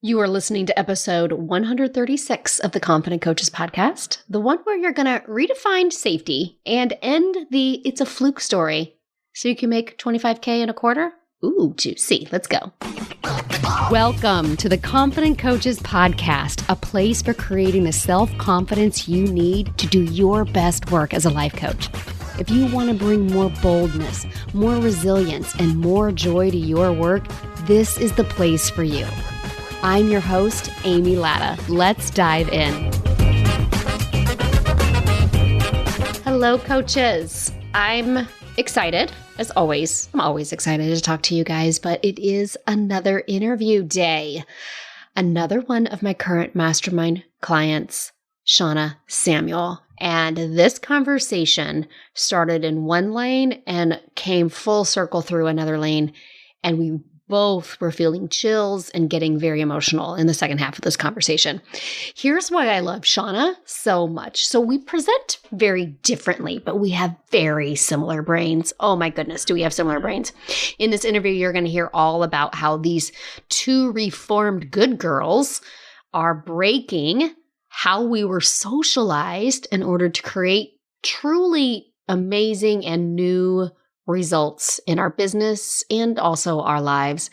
You are listening to episode 136 of the Confident Coaches podcast, the one where you're going to redefine safety and end the it's a fluke story so you can make 25K in a quarter. Ooh, juicy. Let's go. Welcome to the Confident Coaches podcast, a place for creating the self-confidence you need to do your best work as a life coach. If you want to bring more boldness, more resilience, and more joy to your work, this is the place for you. I'm your host, Amy Latta. Let's dive in. Hello, coaches. I'm excited, as always. I'm always excited to talk to you guys, but it is another interview day. Another one of my current mastermind clients, Shawna Samuel. And this conversation started in one lane and came full circle through another lane. And we both were feeling chills and getting very emotional in the second half of this conversation. Here's why I love Shawna so much. So we present very differently, but we have very similar brains. Oh my goodness, do we have similar brains? In this interview, you're going to hear all about how these two reformed good girls are breaking how we were socialized in order to create truly amazing and new results in our business and also our lives.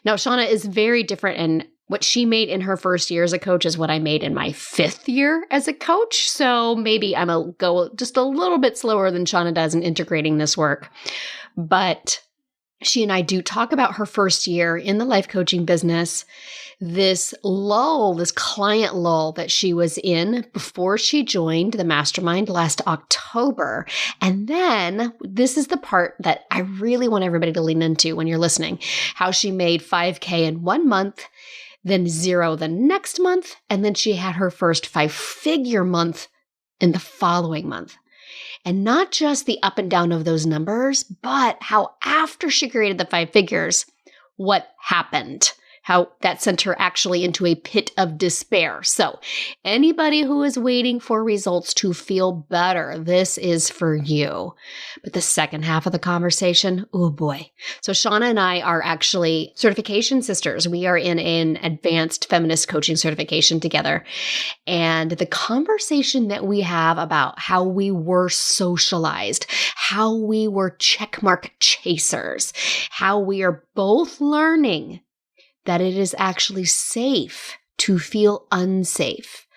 Now, Shawna is very different, and what she made in her first year as a coach is what I made in my fifth year as a coach. So maybe I'm going to go just a little bit slower than Shawna does in integrating this work. But she and I do talk about her first year in the life coaching business, this lull, this client lull that she was in before she joined the mastermind last October. And then this is the part that I really want everybody to lean into when you're listening, how she made 5K in 1 month, then 0 the next month, and then she had her first 5-figure month in the following month. And not just the up and down of those numbers, but how after she created the 5 figures, what happened, how that sent her actually into a pit of despair. So anybody who is waiting for results to feel better, this is for you. But the second half of the conversation, oh boy. So Shawna and I are actually certification sisters. We are in an advanced feminist coaching certification together. And the conversation that we have about how we were socialized, how we were checkmark chasers, how we are both learning that it is actually safe to feel unsafe.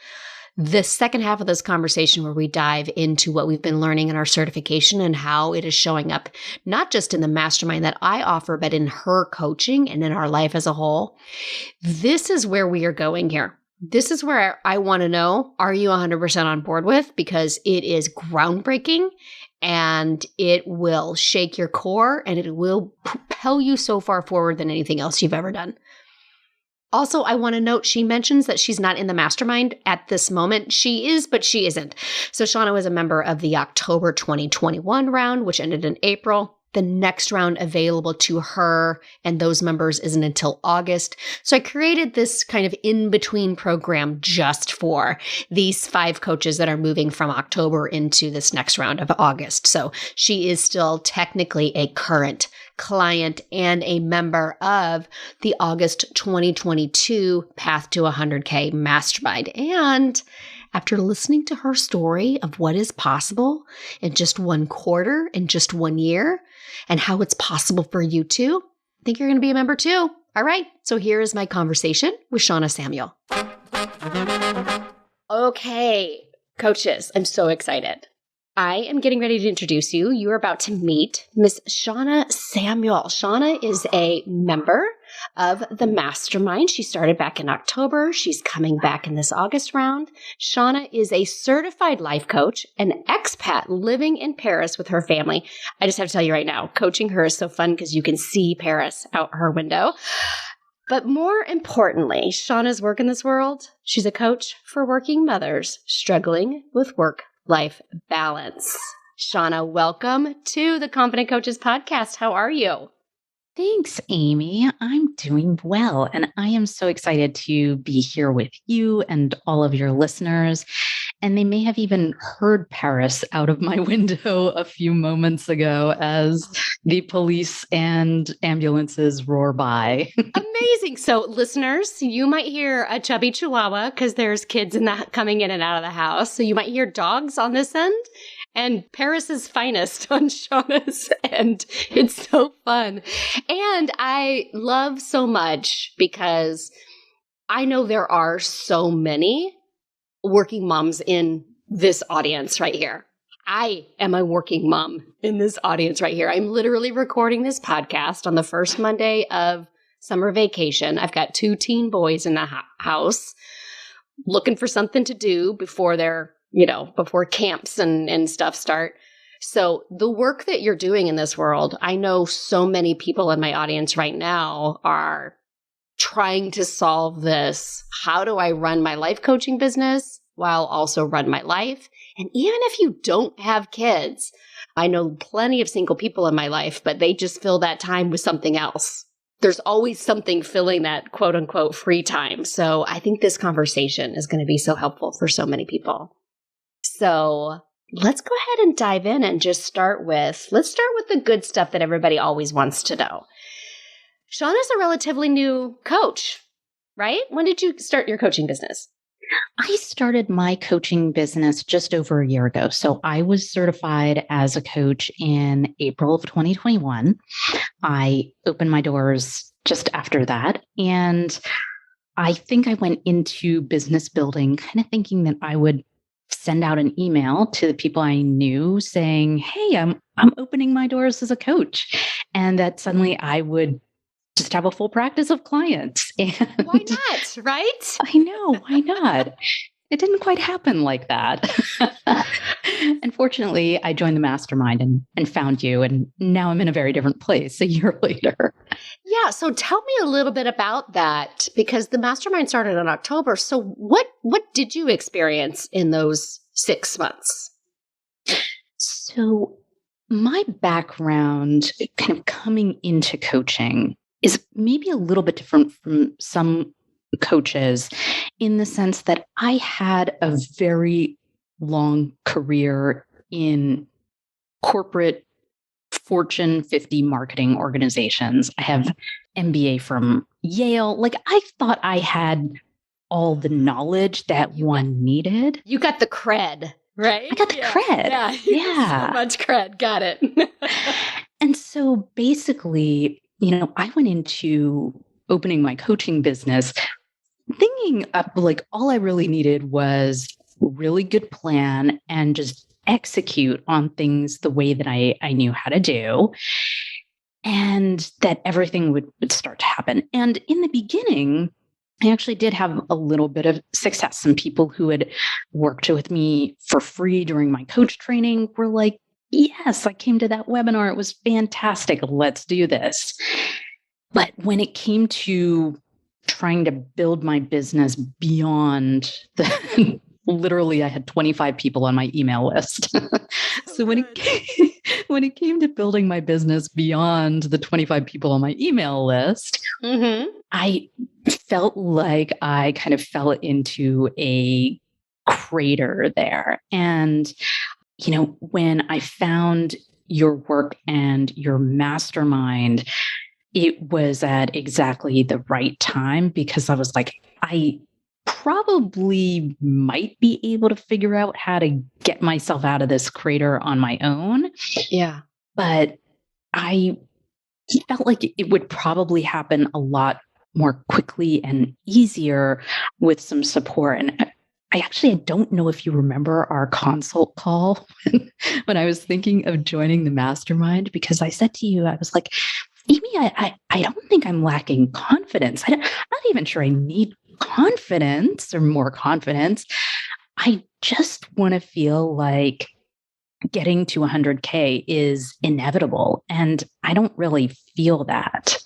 The second half of this conversation where we dive into what we've been learning in our certification and how it is showing up, not just in the mastermind that I offer, but in her coaching and in our life as a whole. This is where we are going here. This is where I want to know, are you 100% on board with? Because it is groundbreaking and it will shake your core and it will propel you so far forward than anything else you've ever done. Also, I want to note, she mentions that she's not in the mastermind at this moment. She is, but she isn't. So Shawna was a member of the October 2021 round, which ended in April. The next round available to her and those members isn't until August. So I created this kind of in-between program just for these 5 coaches that are moving from October into this next round of August. So she is still technically a current client and a member of the August 2022 Path to 100K Mastermind. And after listening to her story of what is possible in just 1 quarter, in just 1 year, and how it's possible for you too, I think you're going to be a member too. All right, so here is my conversation with Shawna Samuel. Okay, coaches, I'm so excited. I am getting ready to introduce you. You are about to meet Miss Shawna Samuel. Shawna is a member of the mastermind. She started back in October. She's coming back in this August round. Shawna is a certified life coach, an expat living in Paris with her family. I just have to tell you right now, coaching her is so fun because you can see Paris out her window. But more importantly, Shawna's work in this world, she's a coach for working mothers struggling with work-life balance. Shawna, welcome to the Confident Coaches podcast. How are you? Thanks, Amy. I'm doing well, and I am so excited to be here with you and all of your listeners And they may have even heard Paris out of my window a few moments ago as the police and ambulances roar by. Amazing. So, listeners, you might hear a chubby chihuahua because there's kids coming in and out of the house. So, you might hear dogs on this end and Paris's finest on Shawna's end. It's so fun. And I love so much because I know there are so many working moms in this audience right here. I am a working mom in this audience right here. I'm literally recording this podcast on the first Monday of summer vacation. I've got 2 teen boys in the house looking for something to do before before camps and stuff start. So the work that you're doing in this world, I know so many people in my audience right now are trying to solve this. How do I run my life coaching business while also run my life? And even if you don't have kids, I know plenty of single people in my life, but they just fill that time with something else. There's always something filling that quote unquote free time. So I think this conversation is going to be so helpful for so many people. So let's go ahead and dive in and just start with the good stuff that everybody always wants to know. Shawna's a relatively new coach, right? When did you start your coaching business? I started my coaching business just over a year ago. So I was certified as a coach in April of 2021. I opened my doors just after that. And I think I went into business building kind of thinking that I would send out an email to the people I knew saying, hey, I'm opening my doors as a coach. And that suddenly I would just have a full practice of clients. And why not, right? I know, why not? It didn't quite happen like that. Unfortunately, I joined the mastermind and found you, and now I'm in a very different place a year later. Yeah, so tell me a little bit about that, because the mastermind started in October. So what did you experience in those 6 months? So my background kind of coming into coaching is maybe a little bit different from some coaches in the sense that I had a very long career in corporate Fortune 50 marketing organizations. I have MBA from Yale. Like I thought I had all the knowledge that one needed. You got the cred, right? I got the cred. Yeah. So much cred. Got it. And so basically, I went into opening my coaching business thinking like all I really needed was a really good plan and just execute on things the way that I knew how to do, and that everything would start to happen. And in the beginning, I actually did have a little bit of success. Some people who had worked with me for free during my coach training were like, yes, I came to that webinar. It was fantastic. Let's do this. But when it came to trying to build my business beyond literally I had 25 people on my email list. So when it came to building my business beyond the 25 people on my email list, I felt like I kind of fell into a crater there. And, when I found your work and your mastermind, it was at exactly the right time because I was like, I probably might be able to figure out how to get myself out of this crater on my own. Yeah. But I felt like it would probably happen a lot more quickly and easier with some support. And I don't know if you remember our consult call when I was thinking of joining the mastermind, because I said to you, I was like, Amy, I don't think I'm lacking confidence. I'm not even sure I need confidence or more confidence. I just want to feel like getting to 100K is inevitable. And I don't really feel that.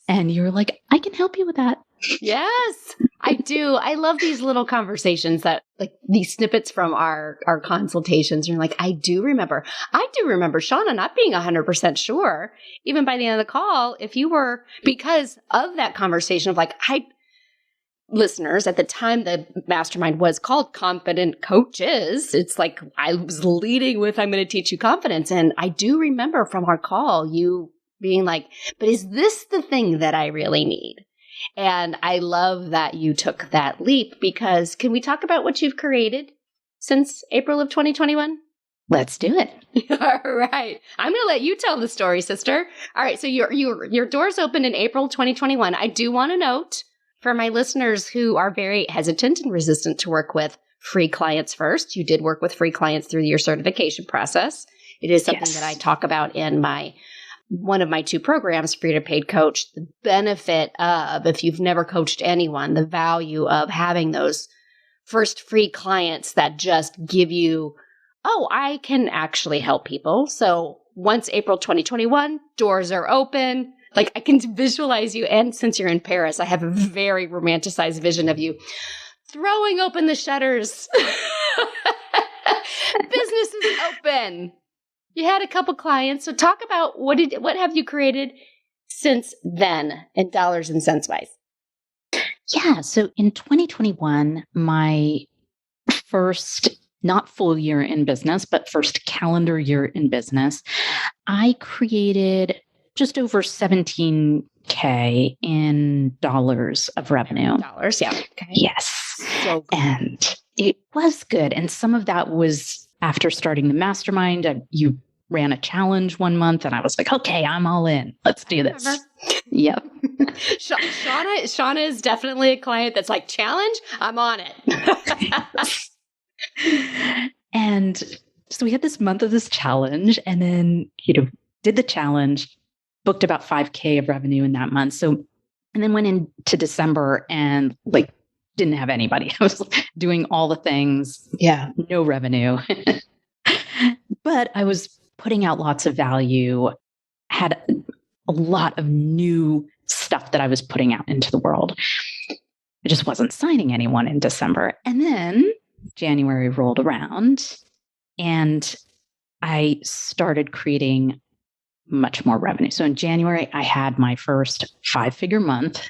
And you're like, I can help you with that. Yes, I do. I love these little conversations that like these snippets from our consultations. And you're like, I do remember Shawna not being 100% sure, even by the end of the call, if you were, because of that conversation of like, listeners, at the time the mastermind was called Confident Coaches. It's like I was leading with, I'm going to teach you confidence. And I do remember from our call, you being like, but is this the thing that I really need? And I love that you took that leap, because can we talk about what you've created since April of 2021? Let's do it. All right. I'm going to let you tell the story, sister. All right. So your doors opened in April 2021. I do want to note for my listeners who are very hesitant and resistant to work with free clients first, you did work with free clients through your certification process. It is something that I talk about in one of my 2 programs, Free to Paid Coach, the benefit of, if you've never coached anyone, the value of having those first free clients that just give you, oh, I can actually help people. So once April 2021, doors are open. Like I can visualize you. And since you're in Paris, I have a very romanticized vision of you throwing open the shutters. Business is open. You had a couple clients. So talk about what have you created since then in dollars and cents wise? Yeah. So in 2021, my first, not full year in business, but first calendar year in business, I created just over 17K in dollars of revenue. Dollars, yeah. Okay. Yes. So good. And it was good. And some of that was after starting the mastermind. You ran a challenge one month and I was like, okay, I'm all in. Let's do this. Yep. Shawna is definitely a client that's like, challenge, I'm on it. And so we had this month of this challenge and then, did the challenge, booked about 5K of revenue in that month. So, and then went into December and didn't have anybody. I was doing all the things. Yeah. No revenue. But I was putting out lots of value, had a lot of new stuff that I was putting out into the world. I just wasn't signing anyone in December. And then January rolled around and I started creating much more revenue. So in January, I had my first 5-figure month.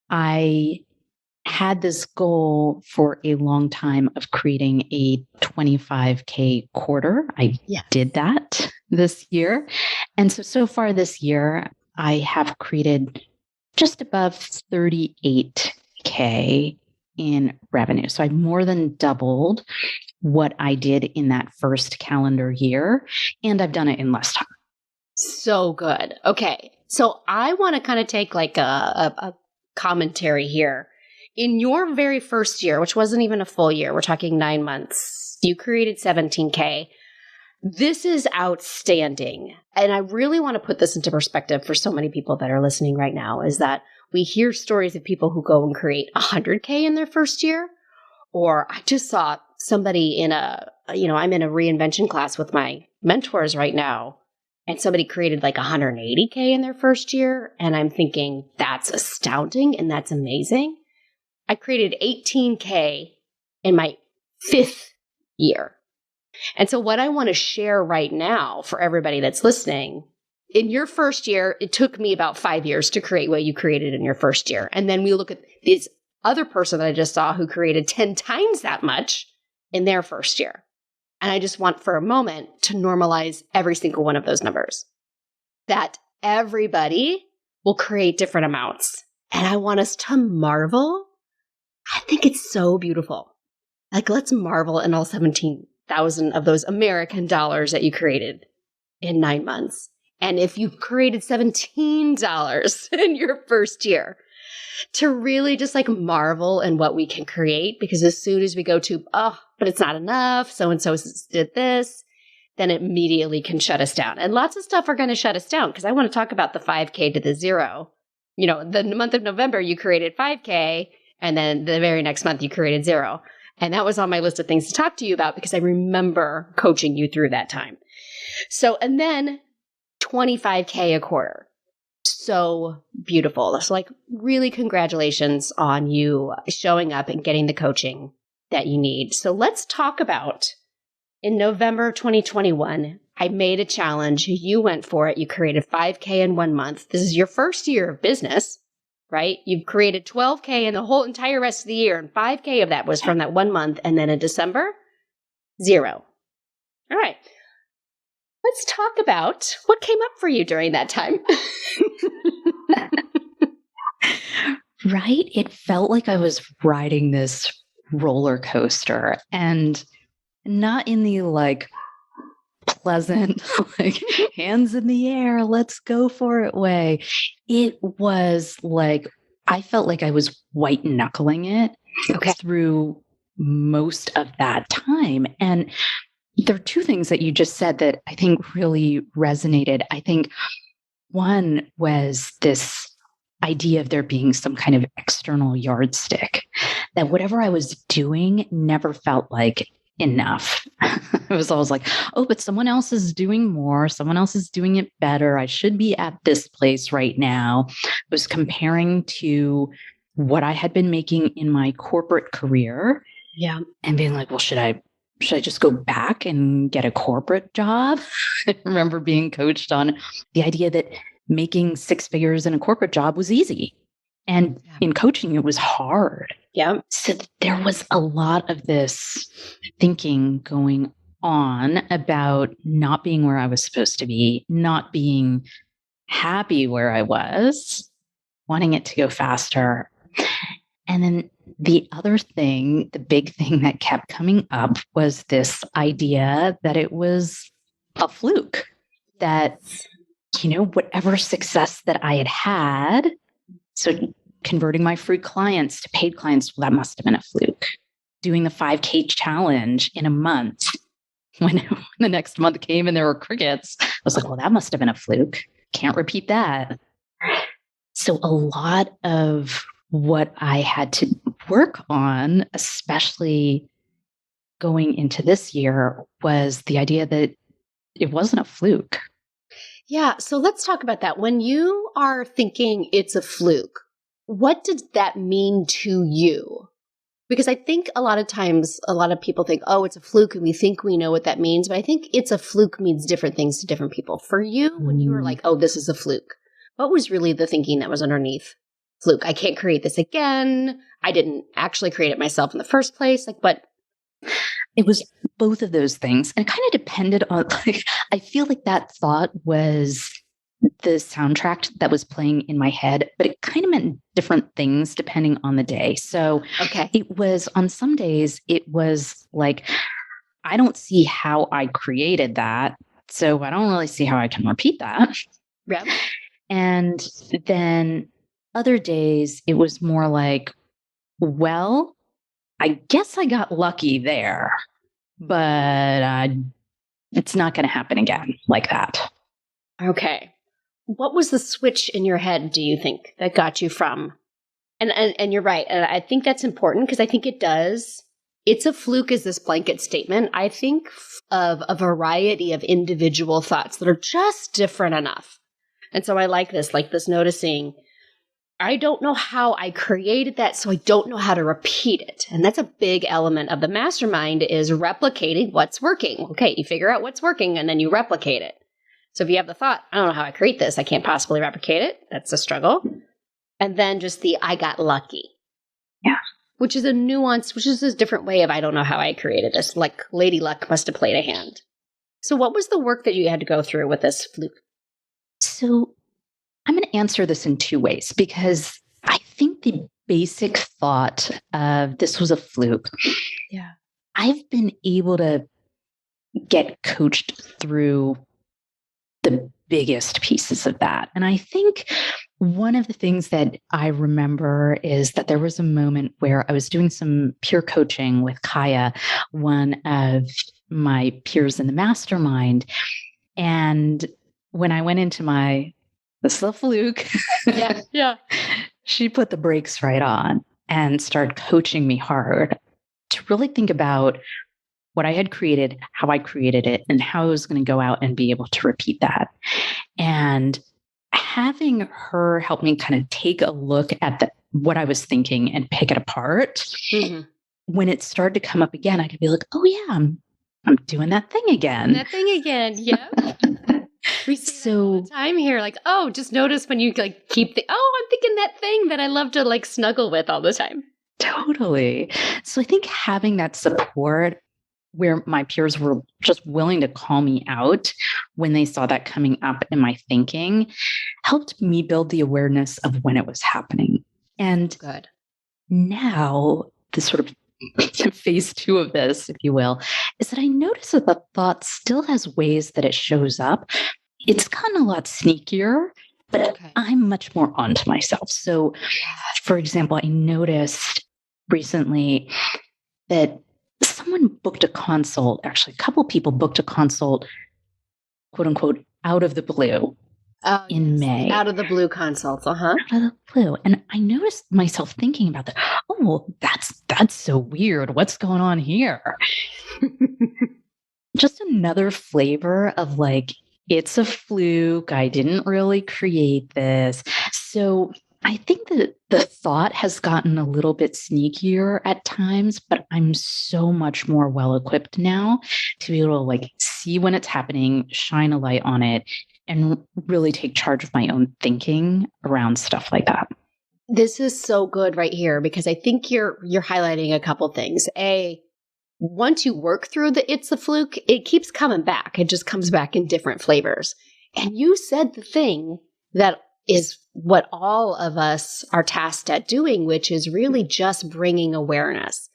I had this goal for a long time of creating a 25K quarter. I did that this year. And so far this year, I have created just above 38K in revenue. So I more than doubled what I did in that first calendar year, and I've done it in less time. So good. Okay. So I want to kind of take a commentary here. In your very first year, which wasn't even a full year, we're talking 9 months, you created 17K. This is outstanding. And I really want to put this into perspective for so many people that are listening right now, is that we hear stories of people who go and create 100K in their first year. Or I just saw somebody I'm in a reinvention class with my mentors right now. And somebody created 180K in their first year. And I'm thinking, that's astounding and that's amazing. I created 18K in my 5th year. And so what I want to share right now for everybody that's listening, in your first year, it took me about 5 years to create what you created in your first year. And then we look at this other person that I just saw who created 10 times that much in their first year. And I just want for a moment to normalize every single one of those numbers, that everybody will create different amounts. And I want us to marvel. I think it's so beautiful. Let's marvel in all 17,000 of those American dollars that you created in 9 months. And if you've created $17 in your first year, to really just marvel in what we can create, because as soon as we go to, but it's not enough, so-and-so did this, then it immediately can shut us down. And lots of stuff are going to shut us down, because I want to talk about the 5K to the 0. The month of November, you created 5K, and then the very next month you created 0. And that was on my list of things to talk to you about, because I remember coaching you through that time. So, and then 25K a quarter. So beautiful. So really congratulations on you showing up and getting the coaching that you need. So let's talk about, in November 2021, I made a challenge. You went for it. You created 5K in 1 month. This is your first year of business. right? You've created 12K in the whole entire rest of the year, and 5K of that was from that 1 month. And then in December, 0. All right. Let's talk about what came up for you during that time. Right? It felt like I was riding this roller coaster, and not in the like pleasant, like hands in the air, let's go for it way. It was like, I felt like I was white knuckling it through most of that time. And there are two things that you just said that I think really resonated. I think one was this idea of there being some kind of external yardstick, that whatever I was doing never felt like enough. It was always like, oh, but someone else is doing more. Someone else is doing it better. I should be at this place right now. I was comparing to what I had been making in my corporate career. Yeah. And being like, well, should I just go back and get a corporate job? I remember being coached on the idea that making 6 figures in a corporate job was easy. And in coaching, it was hard. Yeah. So there was a lot of this thinking going on about not being where I was supposed to be, not being happy where I was, wanting it to go faster. And then the other thing, the big thing that kept coming up was this idea that it was a fluke, that, you know, whatever success that I had had, so converting my free clients to paid clients, well, that must have been a fluke. Doing the 5K challenge in a month, when the next month came and there were crickets, I was like, well, that must have been a fluke. Can't repeat that. So a lot of what I had to work on, especially going into this year, was the idea that it wasn't a fluke. Yeah. So let's talk about that. When you are thinking it's a fluke, what did that mean to you? Because I think a lot of times, a lot of people think, oh, it's a fluke, and we think we know what that means. But I think it's a fluke means different things to different people. For you, when you were like, oh, this is a fluke, what was really the thinking that was underneath fluke? I can't create this again. I didn't actually create it myself in the first place. Like, what? It was both of those things. And it kind of depended on, like, I feel like that thought was the soundtrack that was playing in my head, but it kind of meant different things depending on the day. So it was, on some days, it was like, I don't see how I created that, so I don't really see how I can repeat that. Yeah. And then other days, it was more like, well, I guess I got lucky there, but it's not going to happen again like that. Okay. What was the switch in your head, do you think, that got you from? And you're right. And I think that's important, because I think it does. It's a fluke is this blanket statement. I think of a variety of individual thoughts that are just different enough. And so I like this noticing, I don't know how I created that, so I don't know how to repeat it. And that's a big element of the mastermind, is replicating what's working. Okay, you figure out what's working, and then you replicate it. So if you have the thought, I don't know how I create this, I can't possibly replicate it, that's a struggle. And then just the I got lucky. Yeah. Which is a nuance, which is a different way of I don't know how I created this. Like Lady Luck must have played a hand. So what was the work that you had to go through with this fluke? So I'm going to answer this in two ways, because I think the basic thought of this was a fluke. Yeah. I've been able to get coached through the biggest pieces of that. And I think one of the things that I remember is that there was a moment where I was doing some peer coaching with Kaya, one of my peers in the mastermind. And when I went into this is a fluke. Yeah. She put the brakes right on and started coaching me hard to really think about what I had created, how I created it, and how I was going to go out and be able to repeat that. And having her help me kind of take a look at what I was thinking and pick it apart, when it started to come up again, I could be like, oh yeah, I'm doing that thing again. Yeah. We see that all the time here. Like, oh, just notice when you like keep I'm thinking that thing that I love to like snuggle with all the time. Totally. So I think having that support where my peers were just willing to call me out when they saw that coming up in my thinking helped me build the awareness of when it was happening. And good. Now, the sort of phase 2 of this, if you will, is that I notice that the thought still has ways that it shows up. It's gotten a lot sneakier, but I'm much more onto myself. So, for example, I noticed recently that someone booked a consult, actually, a couple people booked a consult, quote unquote, out of the blue. In May. Out of the blue consults, Out of the blue. And I noticed myself thinking about that. Oh, well, that's so weird. What's going on here? Just another flavor of like, it's a fluke. I didn't really create this. So I think that the thought has gotten a little bit sneakier at times, but I'm so much more well-equipped now to be able to like see when it's happening, shine a light on it, and really take charge of my own thinking around stuff like that. This is so good right here because I think you're highlighting a couple things. Once you work through it's a fluke, it keeps coming back. It just comes back in different flavors. And you said the thing that is what all of us are tasked at doing, which is really just bringing awareness,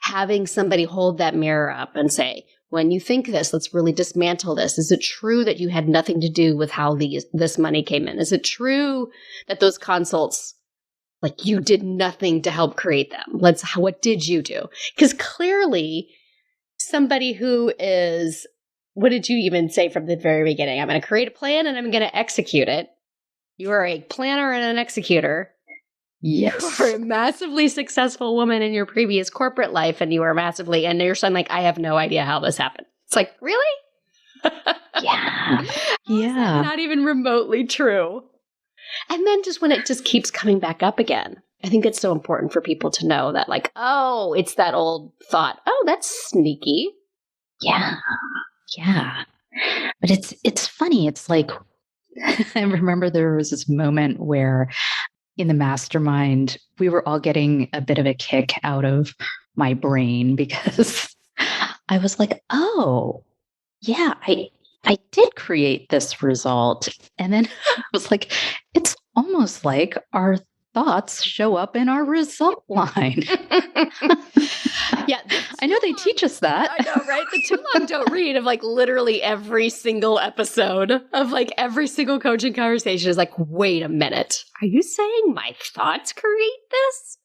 having somebody hold that mirror up and say, when you think this, let's really dismantle this. Is it true that you had nothing to do with how this money came in? Is it true that those consults, like you did nothing to help create them? What did you do? Because clearly somebody who is, what did you even say from the very beginning? I'm going to create a plan and I'm going to execute it. You are a planner and an executor. Yes. You are a massively successful woman in your previous corporate life, and you are massively, and you're saying like, I have no idea how this happened. It's like, really? Yeah. Yeah. Not even remotely true. And then just when it just keeps coming back up again, I think it's so important for people to know that like, oh, it's that old thought. Oh, that's sneaky. Yeah. Yeah. But it's funny. It's like, I remember there was this moment where in the mastermind, we were all getting a bit of a kick out of my brain because I was like, oh, yeah, I did create this result. And then I was like, it's almost like our thoughts show up in our result line. Yeah. I know they teach us that. I know, right? The too long don't read of like literally every single episode of like every single coaching conversation is like, wait a minute. Are you saying my thoughts create this?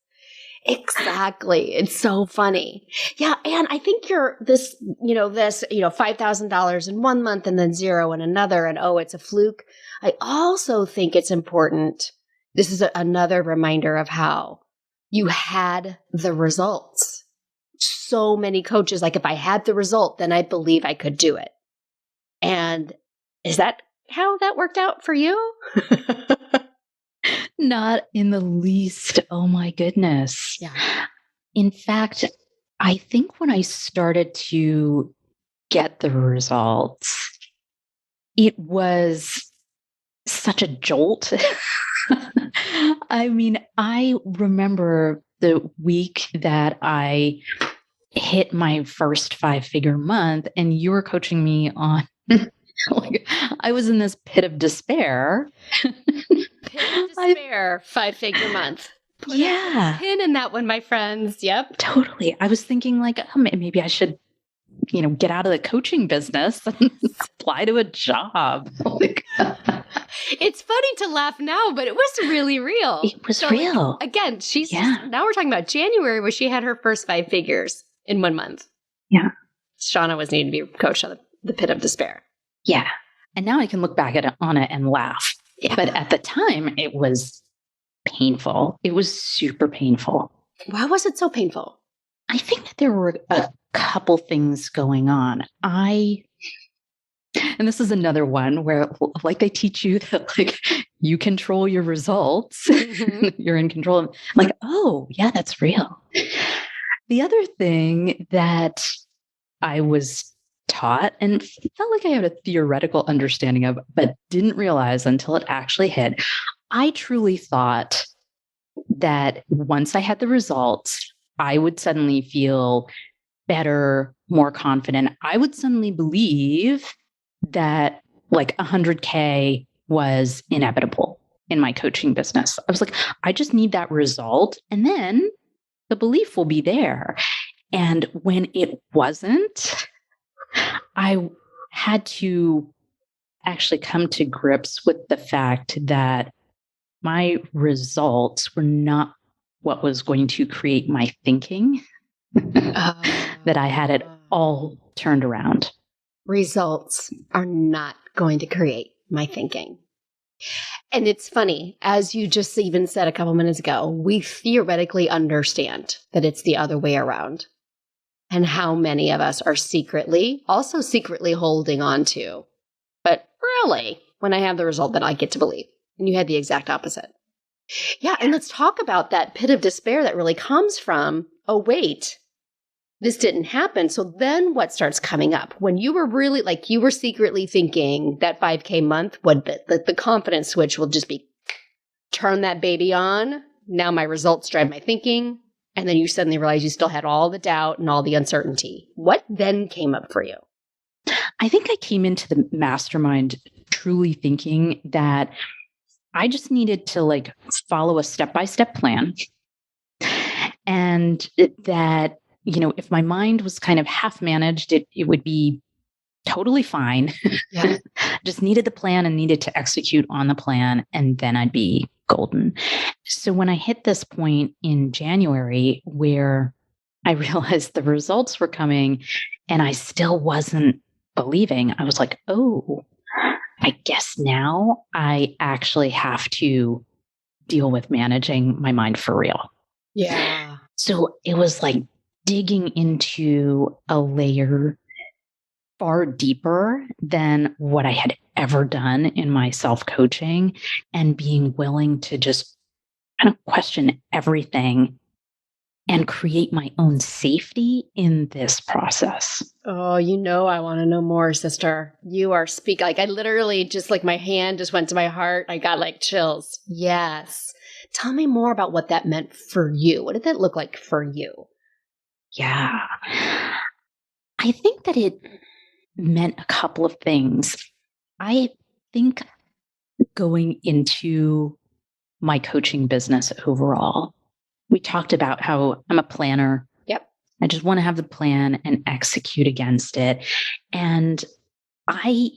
Exactly. It's so funny. Yeah. And I think this $5,000 in 1 month and then zero in another. And oh, it's a fluke. I also think it's important. This is another reminder of how you had the results. So many coaches, like if I had the result, then I believe I could do it. And is that how that worked out for you? Not in the least. Oh my goodness. Yeah. In fact, I think when I started to get the results, it was such a jolt. I mean, I remember the week that I hit my first 5-figure month and you were coaching me on, like, I was in this pit of despair. Pit of despair, 5-figure month. Put a pin in that one, my friends. Yep. Totally. I was thinking like, oh, maybe I should, get out of the coaching business and apply to a job. It's funny to laugh now, but it was really real. It was real. Like, again, now we're talking about January where she had her first 5 figures in 1 month. Yeah. Shawna was needing to be coached on the pit of despair. Yeah. And now I can look back on it and laugh. Yeah. But at the time, it was painful. It was super painful. Why was it so painful? I think that there were a couple things going on. And this is another one where like they teach you that like you control your results. Mm-hmm. You're in control. I'm like, oh, yeah, that's real. The other thing that I was taught and felt like I had a theoretical understanding of, but didn't realize until it actually hit. I truly thought that once I had the results, I would suddenly feel better, more confident. I would suddenly believe that like 100K was inevitable in my coaching business. I was like, I just need that result, and then the belief will be there. And when it wasn't, I had to actually come to grips with the fact that my results were not what was going to create my thinking, that I had it all turned around. Results are not going to create my thinking. And it's funny, as you just even said a couple minutes ago, we theoretically understand that it's the other way around. And how many of us are also secretly holding on to. But really, when I have the result, that I get to believe. And you had the exact opposite. Yeah, and let's talk about that pit of despair that really comes from, oh, wait, this didn't happen. So then what starts coming up? When you were really, like, you were secretly thinking that 5K month, the confidence switch will just be, turn that baby on. Now my results drive my thinking. And then you suddenly realize you still had all the doubt and all the uncertainty. What then came up for you? I think I came into the mastermind truly thinking that I just needed to like follow a step-by-step plan. And that, you know, if my mind was kind of half managed, it would be totally fine. Yeah. Just needed the plan and needed to execute on the plan, and then I'd be golden. So when I hit this point in January where I realized the results were coming and I still wasn't believing, I was like, oh, I guess now I actually have to deal with managing my mind for real. Yeah. So it was like digging into a layer far deeper than what I had ever done in my self-coaching, and being willing to just kind of question everything and create my own safety in this process. Oh, you know, I want to know more, sister. You are speaking. Like, I literally just like my hand just went to my heart. I got like chills. Yes. Tell me more about what that meant for you. What did that look like for you? Yeah. I think that it meant a couple of things. I think going into my coaching business overall, we talked about how I'm a planner. Yep. I just want to have the plan and execute against it. And I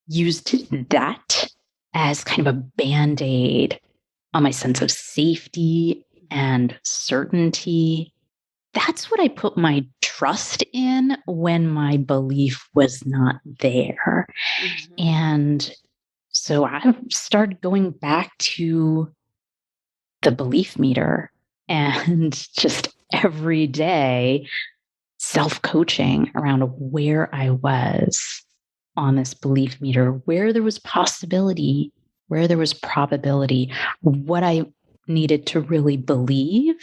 used that as kind of a Band-Aid on my sense of safety and certainty. That's what I put my trust in when my belief was not there. Mm-hmm. And so I started going back to the belief meter and just every day self-coaching around where I was on this belief meter, where there was possibility, where there was probability, what I needed to really believe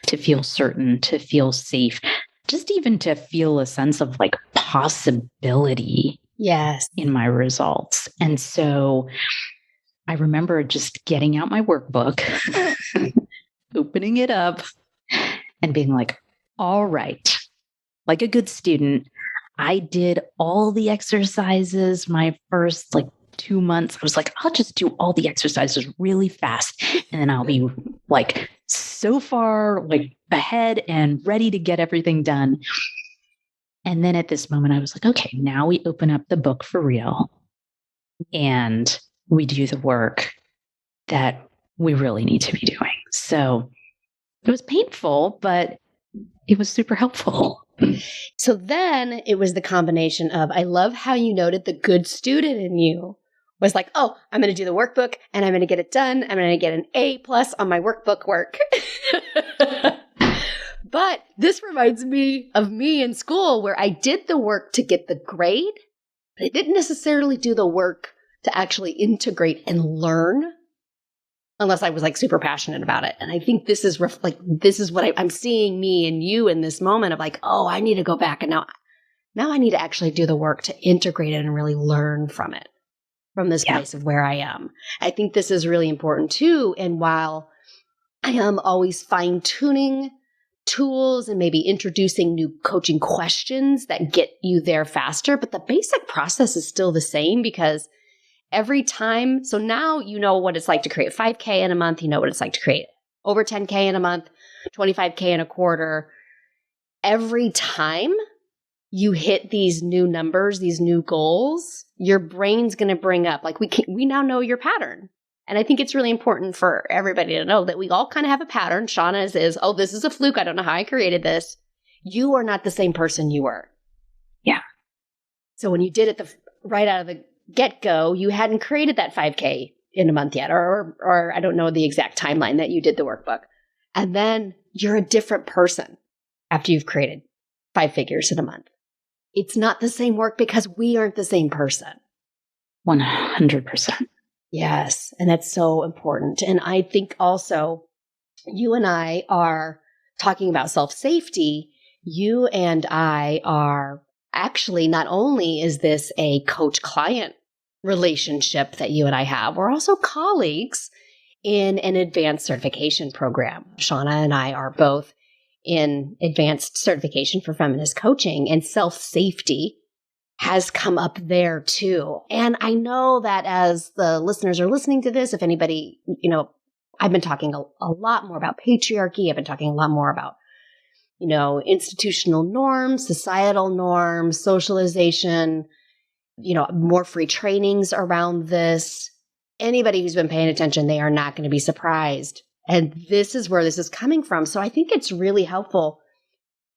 to feel certain, to feel safe, just even to feel a sense of like possibility. Yes. In my results. And so I remember just getting out my workbook, opening it up, and being like, all right, like a good student, I did all the exercises my first like 2 months. I was like, I'll just do all the exercises really fast. And then I'll be like so far like ahead and ready to get everything done. And then at this moment, I was like, okay, now we open up the book for real and we do the work that we really need to be doing. So it was painful, but it was super helpful. So then it was the combination of, I love how you noted the good student in you was like, oh, I'm going to do the workbook and I'm going to get it done. I'm going to get an A+ on my workbook work. But this reminds me of me in school where I did the work to get the grade, but I didn't necessarily do the work to actually integrate and learn unless I was like super passionate about it. And I think this is this is what I'm seeing me and you in this moment of like, oh, I need to go back and now Now I need to actually do the work to integrate it and really learn from it, from this place of where I am. I think this is really important too. And while I am always fine-tuning tools and maybe introducing new coaching questions that get you there faster, but the basic process is still the same because every time, so now you know what it's like to create 5K in a month, you know what it's like to create over 10K in a month, 25K in a quarter. Every time you hit these new numbers, these new goals, your brain's going to bring up, like we now know your pattern. And I think it's really important for everybody to know that we all kind of have a pattern. Shawna's is, oh, this is a fluke. I don't know how I created this. You are not the same person you were. Yeah. So when you did it right out of the get-go, you hadn't created that 5K in a month yet, or I don't know the exact timeline that you did the workbook. And then you're a different person after you've created 5 figures in a month. It's not the same work because we aren't the same person. 100%. Yes. And that's so important. And I think also you and I are talking about self-safety. You and I are actually, not only is this a coach-client relationship that you and I have, we're also colleagues in an advanced certification program. Shawna and I are both in advanced certification for feminist coaching, and self-safety has come up there too. And I know that as the listeners are listening to this, if anybody, I've been talking a lot more about patriarchy. I've been talking a lot more about, institutional norms, societal norms, socialization, more free trainings around this. Anybody who's been paying attention, they are not going to be surprised. And this is where this is coming from. So I think it's really helpful.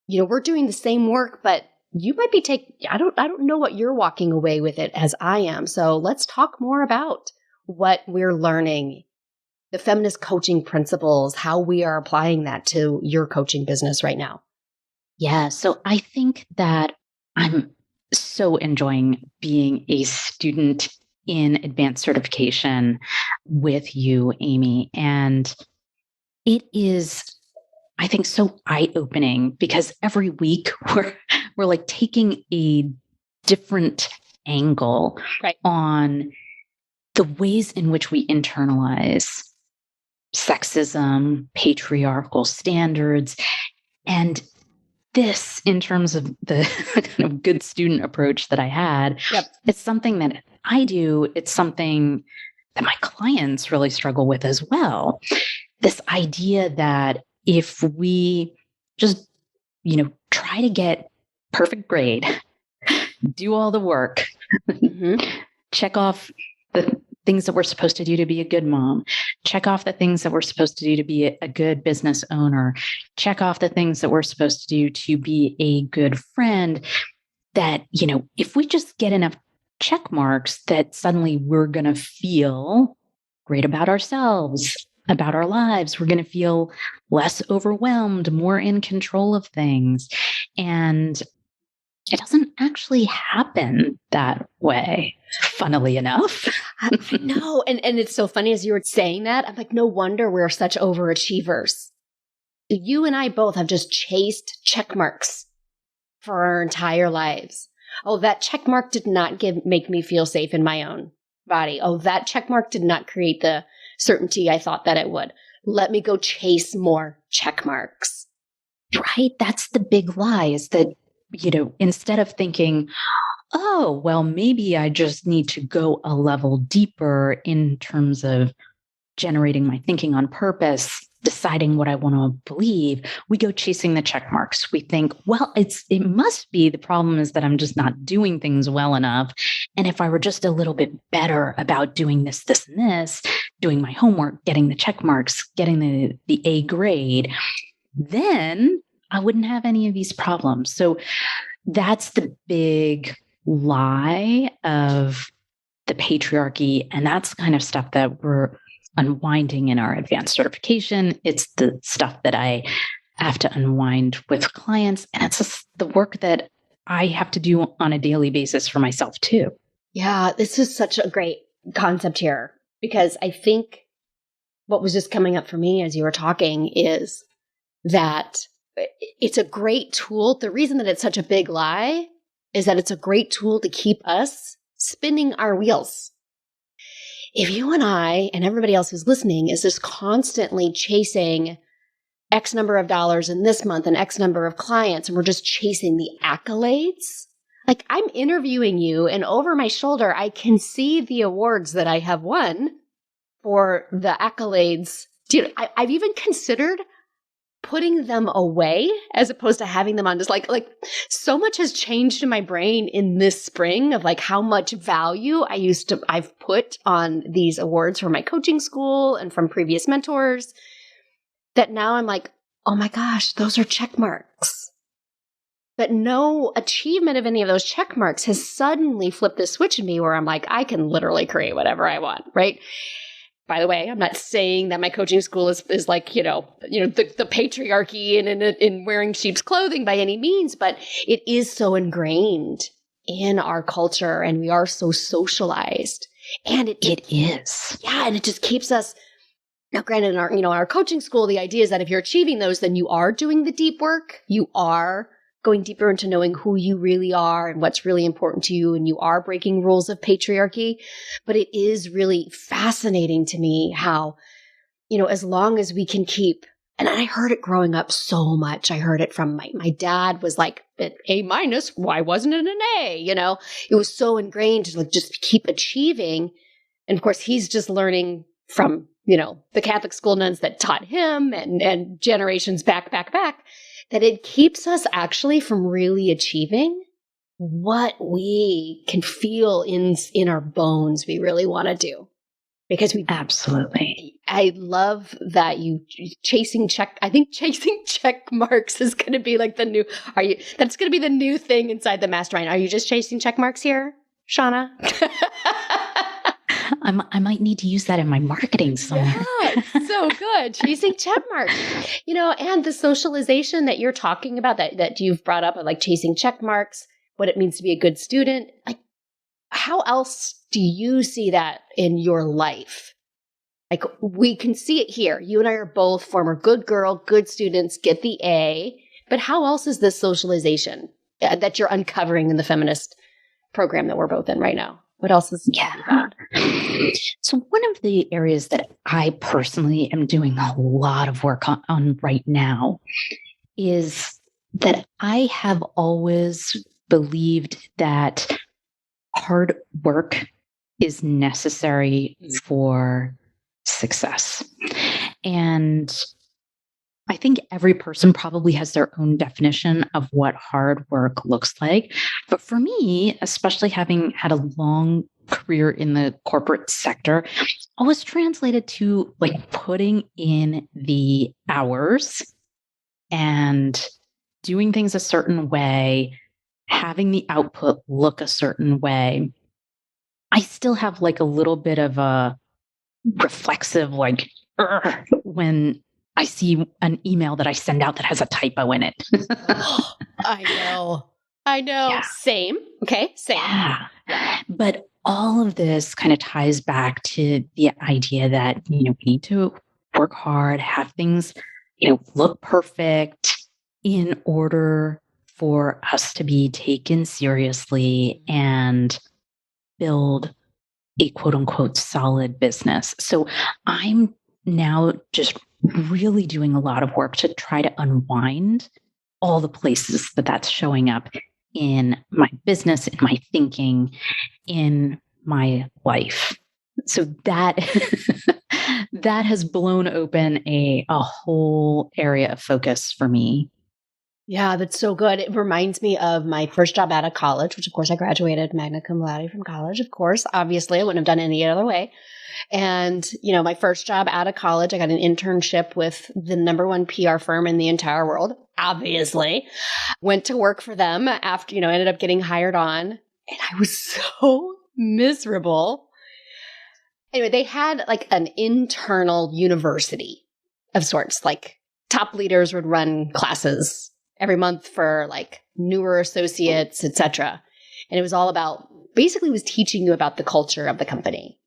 We're doing the same work, but you might be I don't know what you're walking away with it as I am. So let's talk more about what we're learning, the feminist coaching principles, how we are applying that to your coaching business right now. Yeah. So I think that I'm so enjoying being a student in advanced certification with you, Amy. And it is, I think, so eye-opening because every week we're like taking a different angle on the ways in which we internalize sexism, patriarchal standards, and this, in terms of the kind of good student approach that I had, it's something that I do. It's something that my clients really struggle with as well. This idea that if we just, try to get perfect grade, do all the work, check off the things that we're supposed to do to be a good mom, check off the things that we're supposed to do to be a good business owner, check off the things that we're supposed to do to be a good friend, that, if we just get enough check marks, that suddenly we're going to feel great about ourselves, about our lives. We're going to feel less overwhelmed, more in control of things. And it doesn't actually happen that way, funnily enough. I know. And it's so funny as you were saying that. I'm like, no wonder we're such overachievers. You and I both have just chased check marks for our entire lives. Oh, that check mark did not make me feel safe in my own body. Oh, that check mark did not create the certainty I thought that it would. Let me go chase more check marks. Right? That's the big lie, is that, instead of thinking, oh, well, maybe I just need to go a level deeper in terms of generating my thinking on purpose, deciding what I want to believe, we go chasing the check marks. We think, well, it must be, the problem is that I'm just not doing things well enough. And if I were just a little bit better about doing this, this, and this, doing my homework, getting the check marks, getting the A grade, then I wouldn't have any of these problems. So that's the big lie of the patriarchy. And that's kind of stuff that we're unwinding in our advanced certification. It's the stuff that I have to unwind with clients. And it's just the work that I have to do on a daily basis for myself too. Yeah, this is such a great concept here, because I think what was just coming up for me as you were talking is that it's a great tool. The reason that it's such a big lie is that it's a great tool to keep us spinning our wheels. If you and I and everybody else who's listening is just constantly chasing X number of dollars in this month and X number of clients, and we're just chasing the accolades, like I'm interviewing you and over my shoulder, I can see the awards that I have won for the accolades. Dude, I've even considered putting them away as opposed to having them on. Just like so much has changed in my brain in this spring of like how much value I've put on these awards from my coaching school and from previous mentors, that now I'm like, oh my gosh, those are check marks. But no achievement of any of those check marks has suddenly flipped this switch in me where I'm like, I can literally create whatever I want, right? By the way, I'm not saying that my coaching school is like, the patriarchy and in wearing sheep's clothing by any means, but it is so ingrained in our culture and we are so socialized. And it is. Yeah. And it just keeps us. Now, granted, in our coaching school, the idea is that if you're achieving those, then you are doing the deep work. You are going deeper into knowing who you really are and what's really important to you, and you are breaking rules of patriarchy. But it is really fascinating to me how, as long as we can keep, and I heard it growing up so much. I heard it from my dad was like, A-, why wasn't it an A? It was so ingrained to just keep achieving. And of course, he's just learning from, the Catholic school nuns that taught him and generations back, that it keeps us actually from really achieving what we can feel in our bones we really want to do. Because Absolutely. I love that chasing check marks is going to be like that's going to be the new thing inside the mastermind. Are you just chasing check marks here, Shawna? I might need to use that in my marketing somewhere. Yeah, so good. Chasing check marks. And the socialization that you're talking about that you've brought up of like chasing check marks, what it means to be a good student. Like, how else do you see that in your life? Like, we can see it here. You and I are both former good girl, good students, get the A. But how else is this socialization that you're uncovering in the feminist program that we're both in right now? What else is that? So one of the areas that I personally am doing a lot of work on right now is that I have always believed that hard work is necessary for success. And I think every person probably has their own definition of what hard work looks like. But for me, especially having had a long career in the corporate sector, always translated to like putting in the hours and doing things a certain way, having the output look a certain way. I still have like a little bit of a reflexive, like, when I see an email that I send out that has a typo in it. I know. Yeah. Same. Okay. Same. Yeah. But all of this kind of ties back to the idea that, we need to work hard, have things, look perfect in order for us to be taken seriously and build a quote unquote solid business. So I'm now just really doing a lot of work to try to unwind all the places that that's showing up in my business, in my thinking, in my life. So that that has blown open a whole area of focus for me. Yeah, that's so good. It reminds me of my first job out of college, which of course I graduated magna cum laude from college. Of course, obviously I wouldn't have done it any other way. And, my first job out of college, I got an internship with the number one PR firm in the entire world, obviously. Went to work for them after, ended up getting hired on. And I was so miserable. Anyway, they had like an internal university of sorts, like top leaders would run classes every month for like newer associates, etc. And it was all about, basically was teaching you about the culture of the company.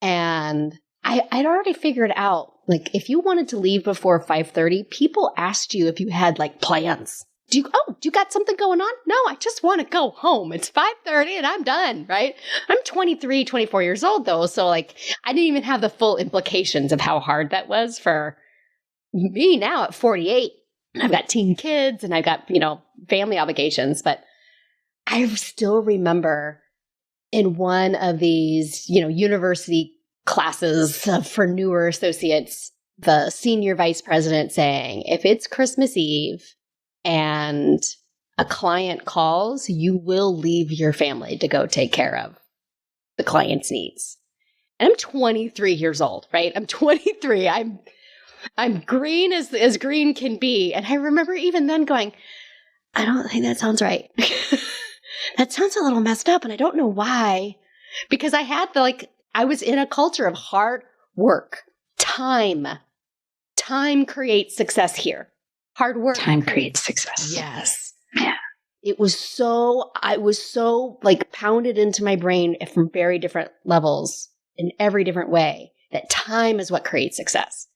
And I'd already figured out, like, if you wanted to leave before 5:30, people asked you if you had like plans. do you got something going on? No, I just want to go home. It's 5:30 and I'm done, right? I'm 23, 24 years old though. So like, I didn't even have the full implications of how hard that was for me now at 48. I've got teen kids and I've got, family obligations, but I still remember in one of these, university classes for newer associates, the senior vice president saying, if it's Christmas Eve and a client calls, you will leave your family to go take care of the client's needs. And I'm 23 years old, right? I'm 23. I'm green as green can be. And I remember even then going, I don't think that sounds right. That sounds a little messed up. And I don't know why, because I had I was in a culture of hard work, time creates success here. Hard work. Time creates success. Yes. Yeah. I was so pounded into my brain from very different levels in every different way that time is what creates success.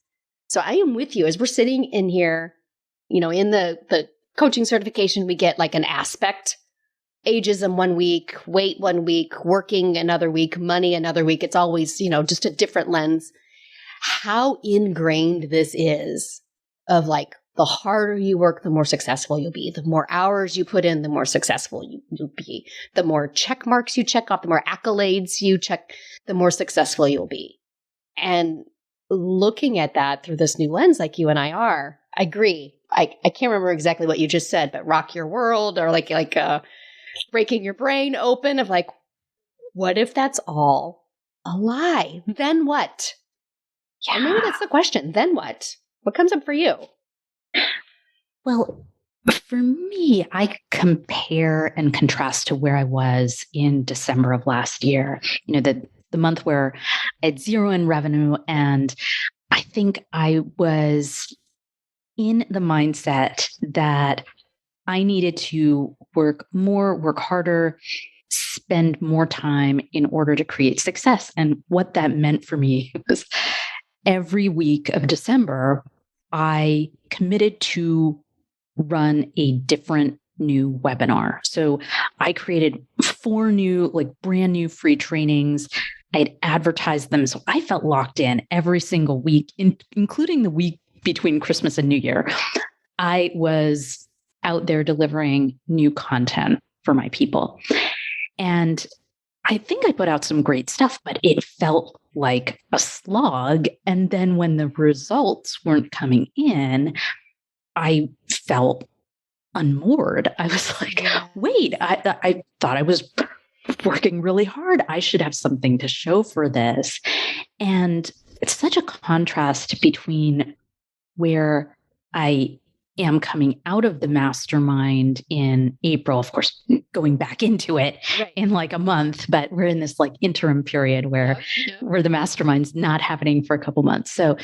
So I am with you as we're sitting in here, in the coaching certification, we get an aspect, ageism 1 week, weight 1 week, working another week, money another week. It's always, just a different lens. How ingrained this is of the harder you work, the more successful you'll be. The more hours you put in, the more successful you'll be. The more check marks you check off, the more accolades you check, the more successful you'll be. And looking at that through this new lens, like you and I are, I agree. I can't remember exactly what you just said, but rock your world or breaking your brain open of what if that's all a lie? Then what? Yeah. And maybe that's the question. Then what? What comes up for you? Well, for me, I compare and contrast to where I was in December of last year, the month where I had zero in revenue. And I think I was in the mindset that I needed to work more, work harder, spend more time in order to create success. And what that meant for me was every week of December, I committed to run a different new webinar. So I created 4 new, brand new free trainings. I'd advertised them. So I felt locked in every single week, including the week between Christmas and New Year. I was out there delivering new content for my people. And I think I put out some great stuff, but it felt like a slog. And then when the results weren't coming in, I felt unmoored. I was like, wait, I thought I was working really hard. I should have something to show for this. And it's such a contrast between where I am coming out of the mastermind in April, of course, going back into it in a month, but we're in this interim period where the mastermind's not happening for a couple months. So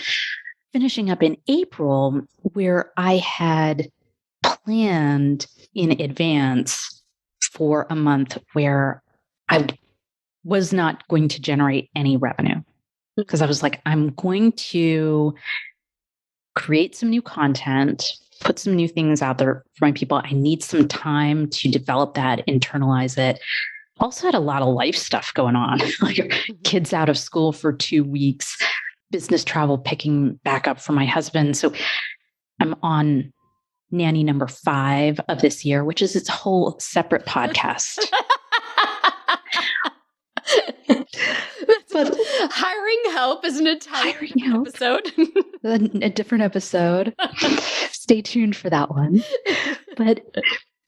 finishing up in April, where I had planned in advance for a month where I was not going to generate any revenue, because I was like, I'm going to create some new content, put some new things out there for my people. I need some time to develop that, internalize it. Also had a lot of life stuff going on, kids out of school for 2 weeks, business travel picking back up for my husband. So I'm on nanny number 5 of this year, which is its whole separate podcast. But hiring help is an entire episode. A different episode. Stay tuned for that one. But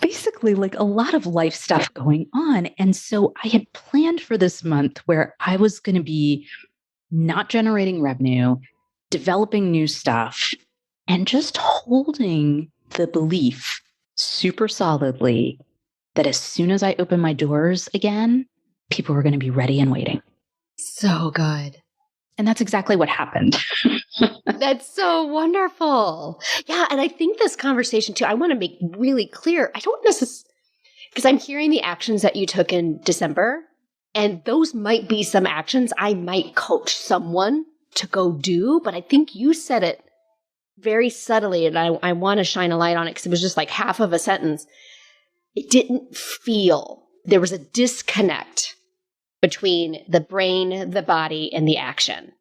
basically, a lot of life stuff going on. And so I had planned for this month where I was going to be not generating revenue, developing new stuff, and just holding the belief super solidly that as soon as I open my doors again, people were going to be ready and waiting. So good. And that's exactly what happened. That's so wonderful. Yeah. And I think this conversation too, I want to make really clear. I don't necessarily, because I'm hearing the actions that you took in December, and those might be some actions I might coach someone to go do. But I think you said it very subtly, and I want to shine a light on it because it was just like half of a sentence. It didn't feel, there was a disconnect between the brain, the body, and the action.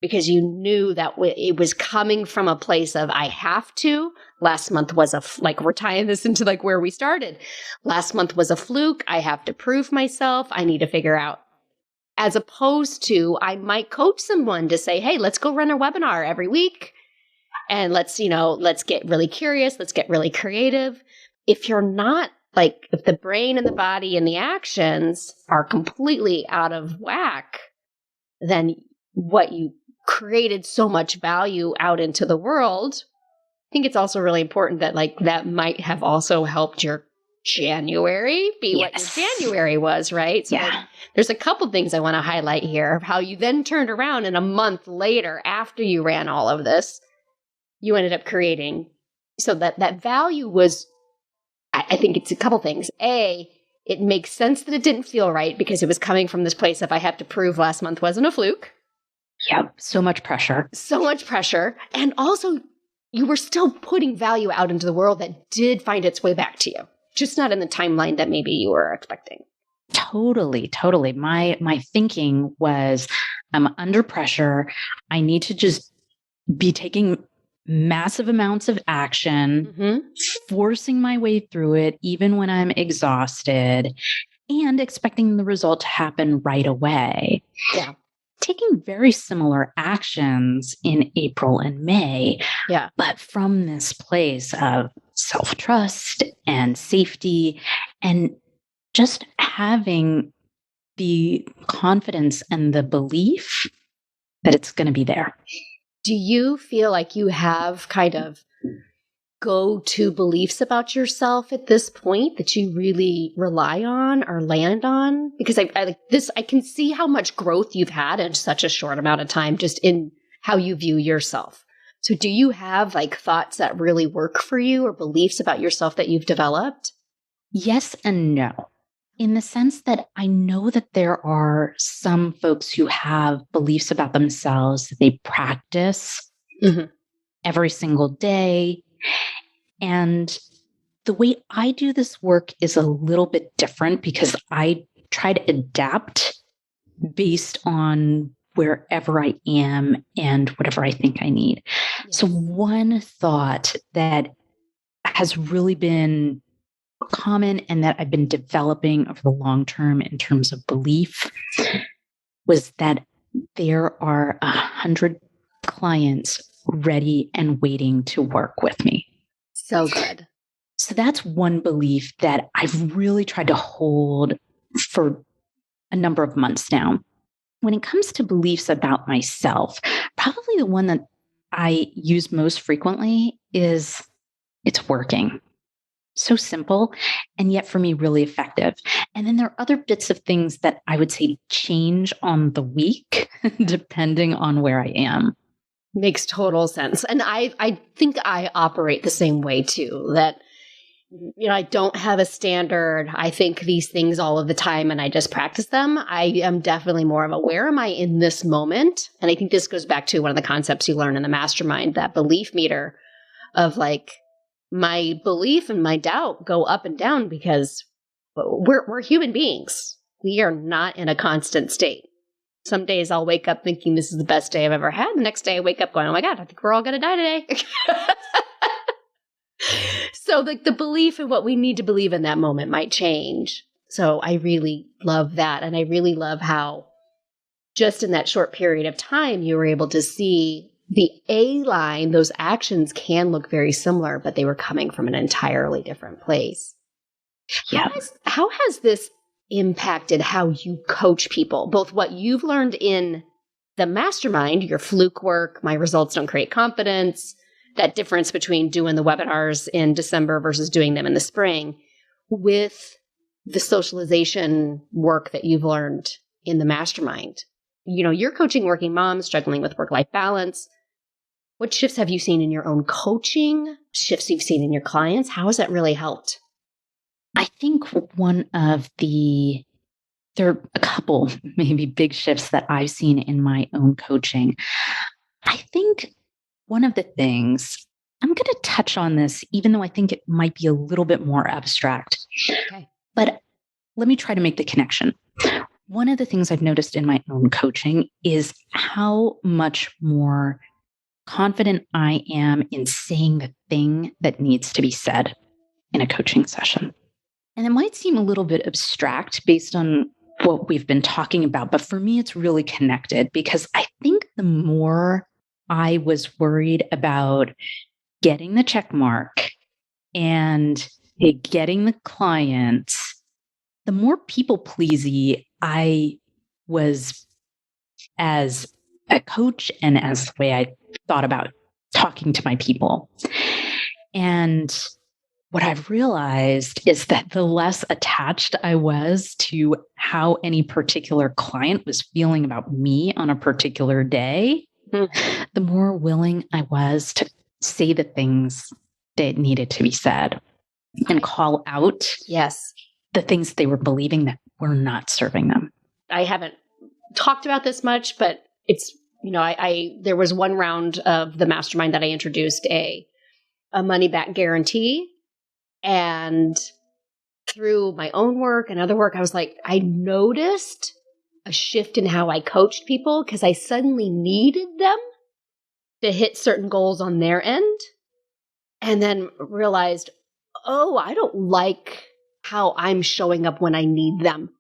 Because you knew that it was coming from a place of, I have to. Last month was like, we're tying this into like where we started. Last month was a fluke. I have to prove myself. I need to figure out. As opposed to, I might coach someone to say, hey, let's go run a webinar every week. And let's get really curious. Let's get really creative. If you're not like, if the brain and the body and the actions are completely out of whack, then what you created so much value out into the world. I think it's also really important that like that might have also helped your January be what your January was, right? So like, there's a couple things I want to highlight here of how you then turned around and a month later after you ran all of this, you ended up creating so that value was, I think it's a couple things. A, it makes sense that it didn't feel right because it was coming from this place of I have to prove last month wasn't a fluke. Yep. So much pressure. So much pressure. And also, you were still putting value out into the world that did find its way back to you, just not in the timeline that maybe you were expecting. Totally. My thinking was, I'm under pressure. I need to just be taking massive amounts of action, forcing my way through it, even when I'm exhausted, and expecting the result to happen right away. Yeah. Taking very similar actions in April and May, but from this place of self-trust and safety and just having the confidence and the belief that it's going to be there. Do you feel like you have kind of go-to beliefs about yourself at this point that you really rely on or land on? Because I like this, I can see how much growth you've had in such a short amount of time, just in how you view yourself. So do you have like thoughts that really work for you or beliefs about yourself that you've developed? Yes and no. In the sense that I know that there are some folks who have beliefs about themselves that they practice every single day. And the way I do this work is a little bit different because I try to adapt based on wherever I am and whatever I think I need. Yes. So one thought that has really been common and that I've been developing over the long term in terms of belief was that there are 100 clients ready and waiting to work with me. So good. So that's one belief that I've really tried to hold for a number of months now. When it comes to beliefs about myself, probably the one that I use most frequently is it's working. So simple, and yet for me, really effective. And then there are other bits of things that I would say change on the week, depending on where I am. Makes total sense. And I think I operate the same way too, that, I don't have a standard. I think these things all of the time and I just practice them. I am definitely more of a, where am I in this moment? And I think this goes back to one of the concepts you learn in the mastermind, that belief meter of like, my belief and my doubt go up and down because we're human beings. We are not in a constant state. Some days I'll wake up thinking this is the best day I've ever had. The next day I wake up going, oh my God, I think we're all going to die today. So the belief in what we need to believe in that moment might change. So I really love that. And I really love how just in that short period of time, you were able to see the A line, those actions can look very similar, but they were coming from an entirely different place. Yeah. How has this impacted how you coach people, both what you've learned in the mastermind, your fluke work, my results don't create confidence, that difference between doing the webinars in December versus doing them in the spring, with the socialization work that you've learned in the mastermind? You're coaching working moms struggling with work-life balance. What shifts have you seen in your own coaching? Shifts you've seen in your clients? How has that really helped? I think there are a couple maybe big shifts that I've seen in my own coaching. I think one of the things, I'm going to touch on this, even though I think it might be a little bit more abstract. Okay. But let me try to make the connection. One of the things I've noticed in my own coaching is how much more confident I am in saying the thing that needs to be said in a coaching session. And it might seem a little bit abstract based on what we've been talking about, but for me, it's really connected because I think the more I was worried about getting the check mark and getting the clients, the more people pleasy I was as a coach and as the way I thought about talking to my people. And what I've realized is that the less attached I was to how any particular client was feeling about me on a particular day, the more willing I was to say the things that needed to be said and call out the things that they were believing that were not serving them. I haven't talked about this much, but it's, there was one round of the mastermind that I introduced a money back guarantee. And through my own work and other work, I was like, I noticed a shift in how I coached people because I suddenly needed them to hit certain goals on their end. And then realized, oh, I don't like how I'm showing up when I need them.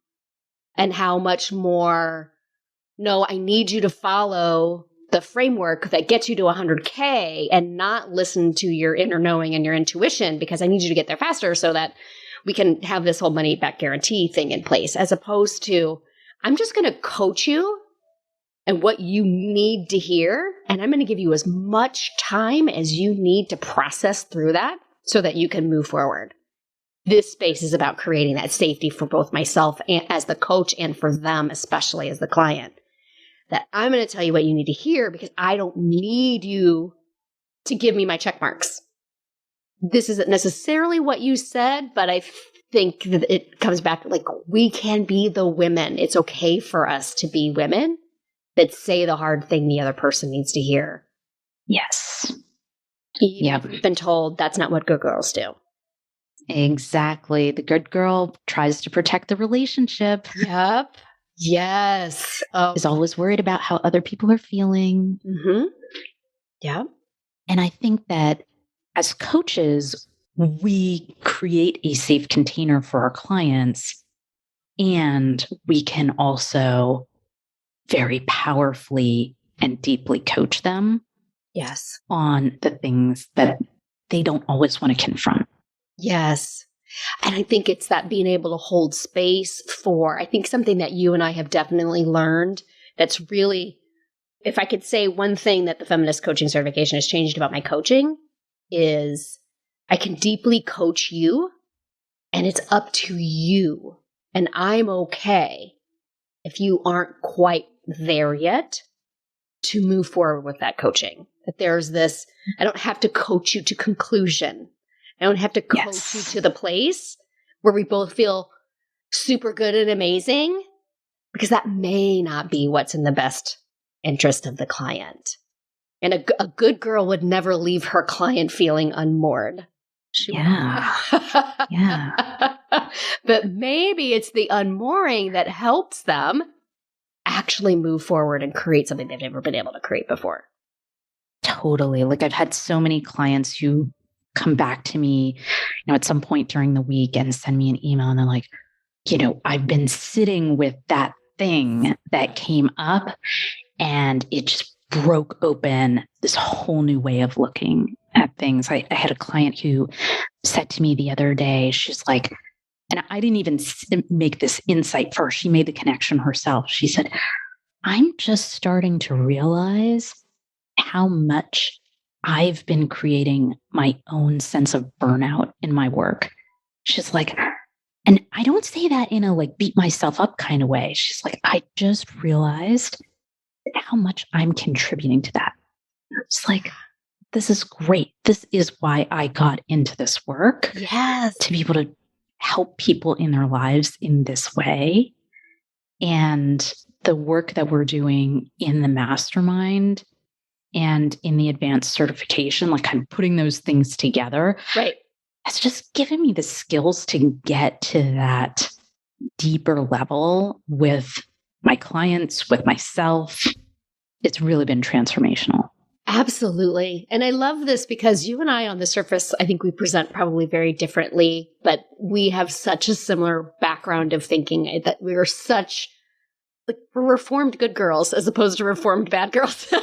And how much more, no, I need you to follow the framework that gets you to 100K and not listen to your inner knowing and your intuition because I need you to get there faster so that we can have this whole money back guarantee thing in place, as opposed to, I'm just going to coach you and what you need to hear. And I'm going to give you as much time as you need to process through that so that you can move forward. This space is about creating that safety for both myself and as the coach and for them, especially as the client. That I'm going to tell you what you need to hear because I don't need you to give me my check marks. This isn't necessarily what you said, but I think that it comes back like we can be the women. It's okay for us to be women that say the hard thing the other person needs to hear. Yes. You've been told that's not what good girls do. Exactly. The good girl tries to protect the relationship. Yep. Yes. Is always worried about how other people are feeling. Mm-hmm. Yeah. And I think that as coaches, we create a safe container for our clients, and we can also very powerfully and deeply coach them. Yes. On the things that they don't always want to confront. Yes. And I think it's that being able to hold space for, I think something that you and I have definitely learned that's really, if I could say one thing that the Feminist Coaching certification has changed about my coaching is I can deeply coach you and it's up to you. And I'm okay if you aren't quite there yet to move forward with that coaching. That there's this, I don't have to coach you to conclusion. I don't have to coach you to the place where we both feel super good and amazing, because that may not be what's in the best interest of the client. And a good girl would never leave her client feeling unmoored. Yeah. But maybe it's the unmooring that helps them actually move forward and create something they've never been able to create before. Totally. Like I've had so many clients who come back to me, at some point during the week and send me an email and they're like, I've been sitting with that thing that came up and it just broke open this whole new way of looking at things. I had a client who said to me the other day, she's like, and I didn't even make this insight first. She made the connection herself. She said, I'm just starting to realize how much I've been creating my own sense of burnout in my work. She's like, and I don't say that in a like beat myself up kind of way. She's like, I just realized how much I'm contributing to that. It's like, this is great. This is why I got into this work. Yes. To be able to help people in their lives in this way. And the work that we're doing in the mastermind and in the advanced certification, like kind of putting those things together, right, has just given me the skills to get to that deeper level with my clients, with myself. It's really been transformational. absolutely. And I love this because you and I on the surface, I think we present probably very differently, but we have such a similar background of thinking that we are such like we're reformed good girls as opposed to reformed bad girls.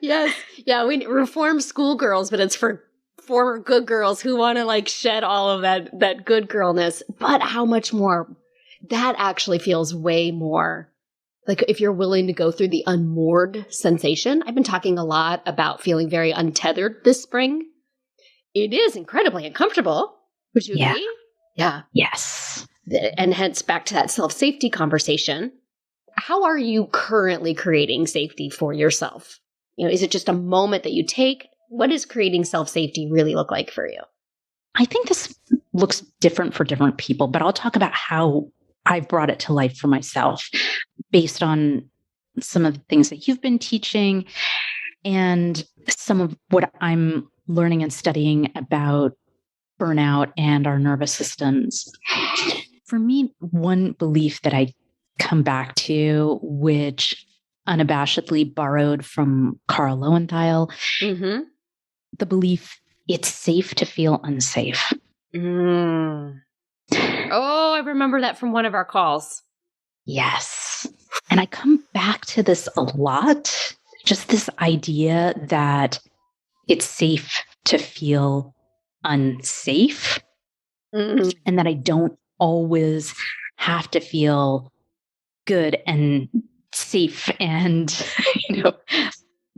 Yes. Yeah, we reform schoolgirls, but it's for former good girls who want to like shed all of that good girlness. But how much more that actually feels way more like if you're willing to go through the unmoored sensation. I've been talking a lot about feeling very untethered this spring. It is incredibly uncomfortable. Would you agree? Yeah. Yes. And hence back to that self-safety conversation. How are you currently creating safety for yourself? Is it just a moment that you take? What does creating self-safety really look like for you? I think this looks different for different people, but I'll talk about how I've brought it to life for myself based on some of the things that you've been teaching and some of what I'm learning and studying about burnout and our nervous systems. For me, one belief that I come back to, which unabashedly borrowed from Carl Lowenthal, the belief it's safe to feel unsafe. Oh, I remember that from one of our calls. Yes. And I come back to this a lot, just this idea that it's safe to feel unsafe and that I don't always have to feel good and safe and,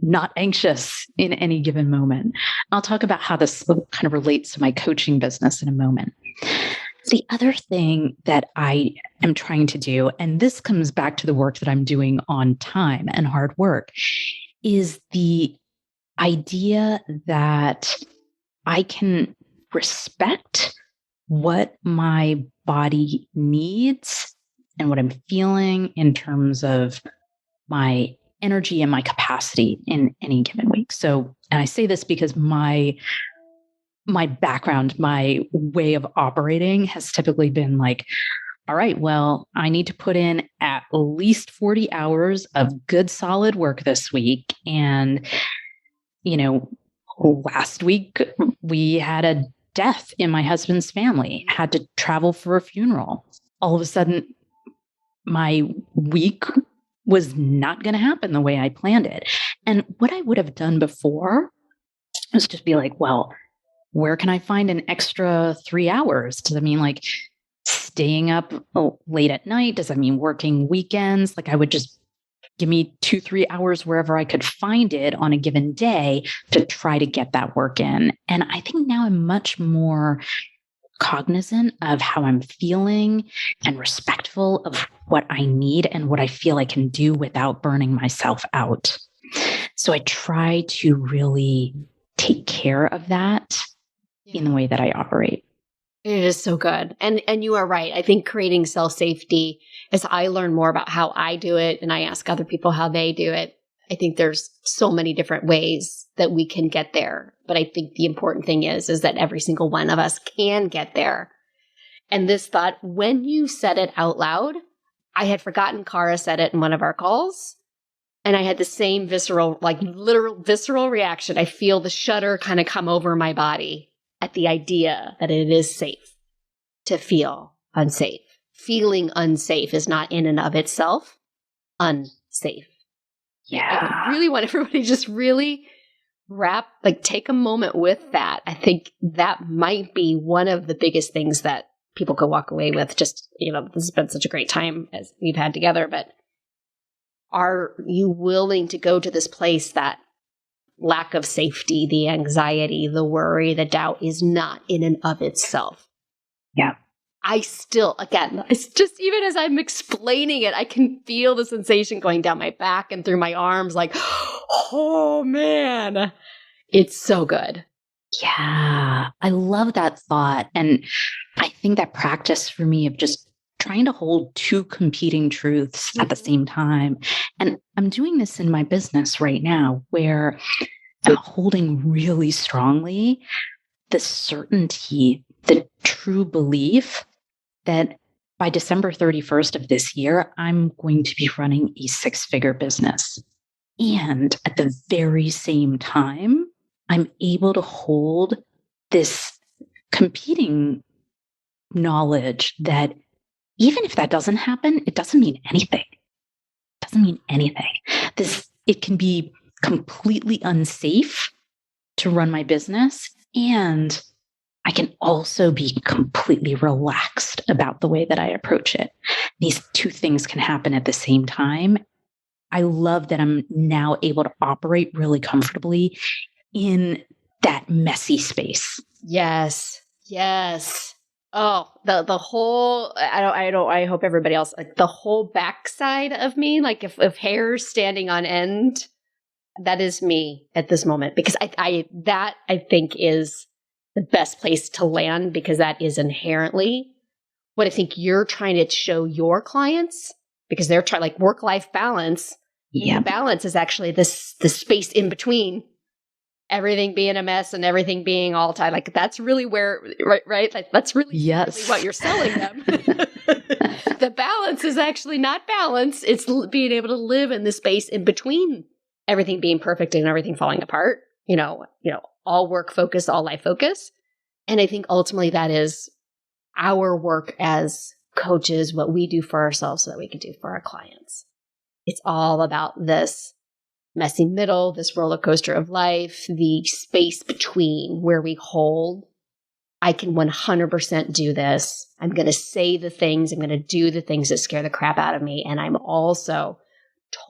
not anxious in any given moment. I'll talk about how this kind of relates to my coaching business in a moment. The other thing that I am trying to do, and this comes back to the work that I'm doing on time and hard work, is the idea that I can respect what my body needs and what I'm feeling in terms of my energy and my capacity in any given week. So, and I say this because my background, my way of operating has typically been like, all right, well, I need to put in at least 40 hours of good solid work this week. And, last week we had a death in my husband's family, had to travel for a funeral. All of a sudden, my week was not going to happen the way I planned it. And what I would have done before was just be like, well, where can I find an extra 3 hours? Does that mean like staying up late at night? Does that mean working weekends? Like I would just give me 2-3 hours wherever I could find it on a given day to try to get that work in. And I think now I'm much more cognizant of how I'm feeling and respectful of what I need and what I feel I can do without burning myself out. So I try to really take care of that in the way that I operate. It is so good. And you are right. I think creating self-safety, as I learn more about how I do it and I ask other people how they do it, I think there's so many different ways that we can get there. But I think the important thing is that every single one of us can get there. And this thought, when you said it out loud, I had forgotten Cara said it in one of our calls. And I had the same visceral, like literal visceral reaction. I feel the shudder kind of come over my body at the idea that it is safe to feel unsafe. Feeling unsafe is not in and of itself unsafe. Yeah. I really want everybody to just really take a moment with that. I think that might be one of the biggest things that people could walk away with. Just, this has been such a great time as we've had together, but are you willing to go to this place that lack of safety, the anxiety, the worry, the doubt is not in and of itself? Yeah. I still, again, it's just even as I'm explaining it, I can feel the sensation going down my back and through my arms like, oh man, it's so good. Yeah, I love that thought. And I think that practice for me of just trying to hold two competing truths at the same time. And I'm doing this in my business right now where I'm holding really strongly the certainty, the true belief that by December 31st of this year, I'm going to be running a 6-figure business. And at the very same time, I'm able to hold this competing knowledge that even if that doesn't happen, it doesn't mean anything. It doesn't mean anything. It can be completely unsafe to run my business, and I can also be completely relaxed about the way that I approach it. These two things can happen at the same time. I love that I'm now able to operate really comfortably in that messy space. Yes. Yes. Oh, the whole, I hope everybody else, like the whole backside of me, like if hair's standing on end, that is me at this moment, because I think is the best place to land, because that is inherently what I think you're trying to show your clients, because they're trying, like, work-life balance. Yeah. The balance is actually the space in between everything being a mess and everything being all tied. Like, that's really where, right? Like, that's really, yes. really what you're selling them. The balance is actually not balance. It's being able to live in the space in between everything being perfect and everything falling apart. All work focus, all life focus. And I think ultimately that is our work as coaches, what we do for ourselves so that we can do for our clients. It's all about this messy middle, this roller coaster of life, the space between where we hold. I can 100% do this. I'm going to say the things, I'm going to do the things that scare the crap out of me. And I'm also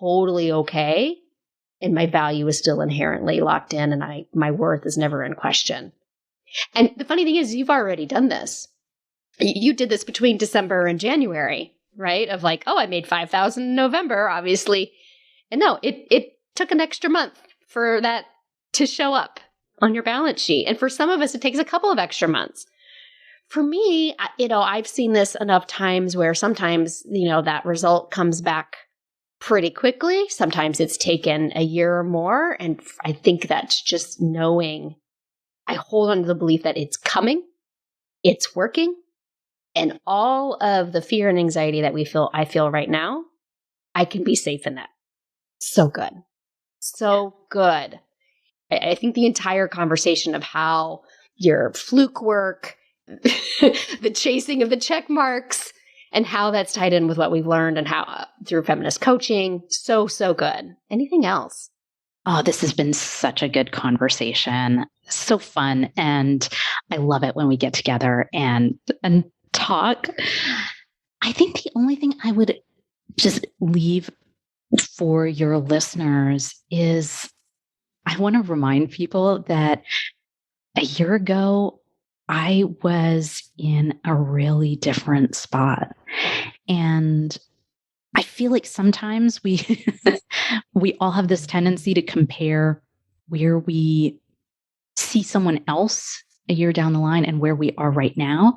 totally okay. And my value is still inherently locked in, and my worth is never in question. And the funny thing is, you've already done this. You did this between December and January, right? Of like, oh, I made $5,000 in November, obviously. And no, it took an extra month for that to show up on your balance sheet. And for some of us, it takes a couple of extra months. For me, I've seen this enough times where sometimes, that result comes back pretty quickly. Sometimes it's taken a year or more. And I think that's just knowing, I hold on to the belief that it's coming, it's working, and all of the fear and anxiety that I feel right now, I can be safe in that. So good. So good. I think the entire conversation of how your fluke work, the chasing of the check marks, and how that's tied in with what we've learned and how through feminist coaching. So, so good. Anything else? Oh, this has been such a good conversation. So fun. And I love it when we get together and talk. I think the only thing I would just leave for your listeners is I want to remind people that a year ago, I was in a really different spot. And I feel like sometimes we all have this tendency to compare where we see someone else a year down the line and where we are right now.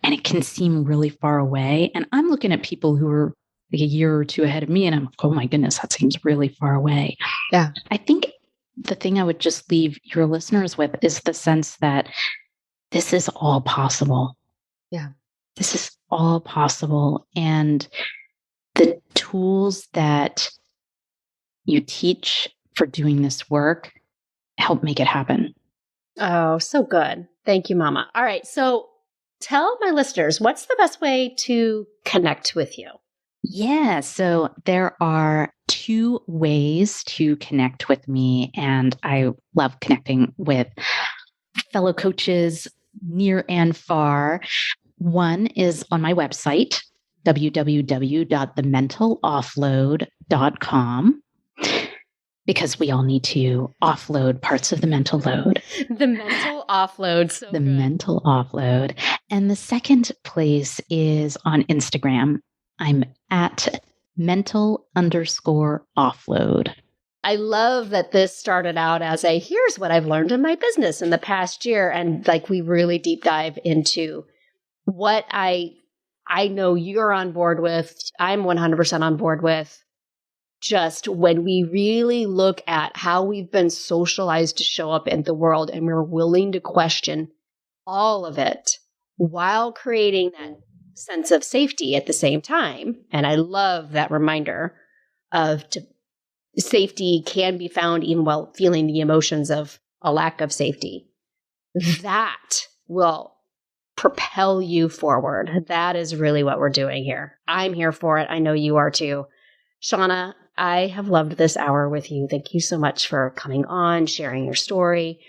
And it can seem really far away. And I'm looking at people who are like a year or two ahead of me, and I'm like, oh my goodness, that seems really far away. Yeah. I think the thing I would just leave your listeners with is the sense that this is all possible. Yeah. This is all possible. And the tools that you teach for doing this work help make it happen. Oh, so good. Thank you, Mama. All right. So tell my listeners, what's the best way to connect with you? Yeah. So there are 2 ways to connect with me. And I love connecting with fellow coaches near and far. One is on my website, www.thementaloffload.com, because we all need to offload parts of the mental load. The mental offload. So the good. mental offload. And the second place is on Instagram. I'm at mental_offload. I love that this started out as here's what I've learned in my business in the past year. And like we really deep dive into what I I know you're on board with, I'm 100% on board with. Just when we really look at how we've been socialized to show up in the world and we're willing to question all of it while creating that sense of safety at the same time. And I love that reminder of safety can be found even while feeling the emotions of a lack of safety. That will propel you forward. That is really what we're doing here. I'm here for it. I know you are too. Shawna, I have loved this hour with you. Thank you so much for coming on, sharing your story,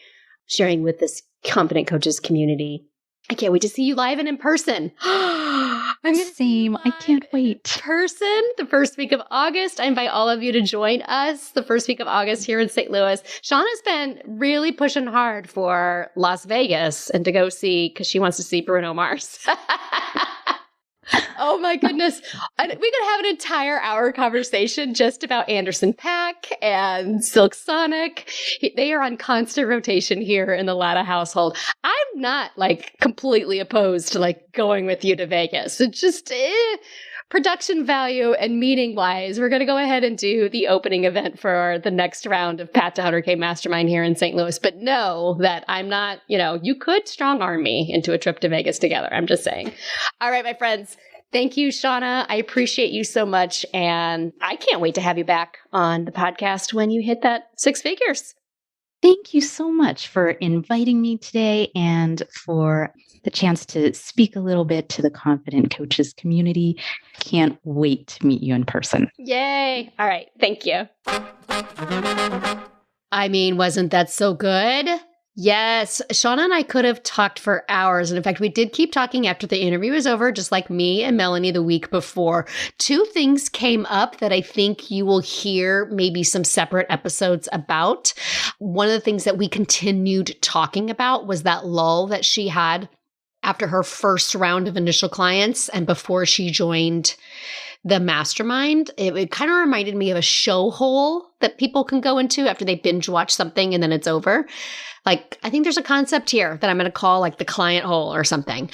sharing with this Confident Coaches community. I can't wait to see you live and in person. Same. I can't wait. Person, the first week of August. I invite all of you to join us the first week of August here in St. Louis. Shawna's been really pushing hard for Las Vegas and to go see, because she wants to see Bruno Mars. Oh my goodness. We could have an entire hour conversation just about Anderson .Paak and Silk Sonic. They are on constant rotation here in the Latta household. I'm not completely opposed to going with you to Vegas. It's just production value and meeting wise, we're going to go ahead and do the opening event for the next round of Path to 100K Mastermind here in St. Louis. But know that I'm not, you could strong arm me into a trip to Vegas together. I'm just saying. All right, my friends. Thank you, Shawna. I appreciate you so much. And I can't wait to have you back on the podcast when you hit that 6 figures. Thank you so much for inviting me today and for the chance to speak a little bit to the Confident Coaches community. Can't wait to meet you in person. Yay. All right. Thank you. I mean, wasn't that so good? Yes, Shawna and I could have talked for hours. And in fact, we did keep talking after the interview was over, just like me and Melanie the week before. 2 things came up that I think you will hear maybe some separate episodes about. One of the things that we continued talking about was that lull that she had after her first round of initial clients and before she joined the mastermind. It kind of reminded me of a show hole that people can go into after they binge watch something and then it's over. I think there's a concept here that I'm going to call the client hole or something.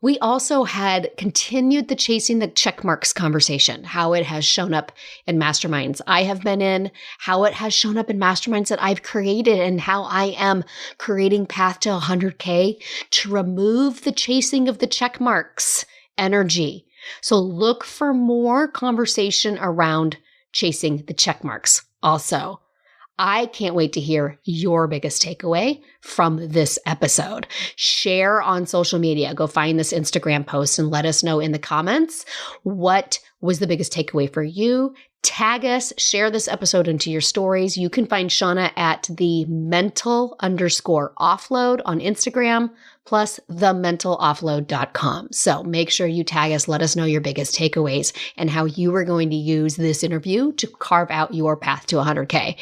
We also had continued the chasing the check marks conversation, how it has shown up in masterminds I have been in, how it has shown up in masterminds that I've created, and how I am creating Path to 100K to remove the chasing of the check marks energy. So look for more conversation around chasing the check marks also. I can't wait to hear your biggest takeaway from this episode. Share on social media. Go find this Instagram post and let us know in the comments what was the biggest takeaway for you. Tag us, share this episode into your stories. You can find Shawna at the mental_offload on Instagram, plus thementaloffload.com. So make sure you tag us, let us know your biggest takeaways and how you are going to use this interview to carve out your path to 100K.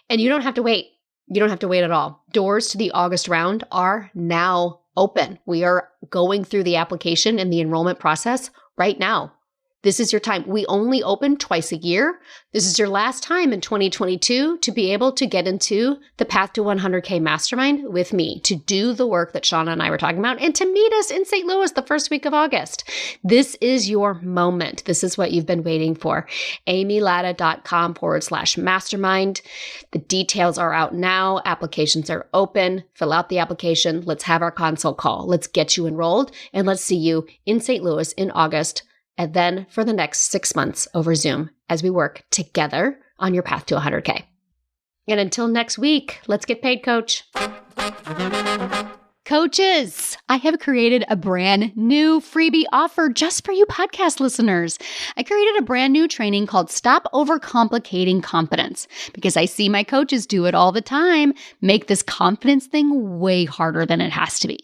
And you don't have to wait. You don't have to wait at all. Doors to the August round are now open. We are going through the application and the enrollment process right now. This is your time. We only open twice a year. This is your last time in 2022 to be able to get into the Path to 100K Mastermind with me, to do the work that Shawna and I were talking about, and to meet us in St. Louis the first week of August. This is your moment. This is what you've been waiting for. amylatta.com/mastermind. The details are out now. Applications are open. Fill out the application. Let's have our consult call. Let's get you enrolled, and let's see you in St. Louis in August, and then for the next 6 months over Zoom as we work together on your path to 100K. And until next week, let's get paid, Coach. Coaches, I have created a brand new freebie offer just for you podcast listeners. I created a brand new training called Stop Overcomplicating Confidence, because I see my coaches do it all the time, make this confidence thing way harder than it has to be.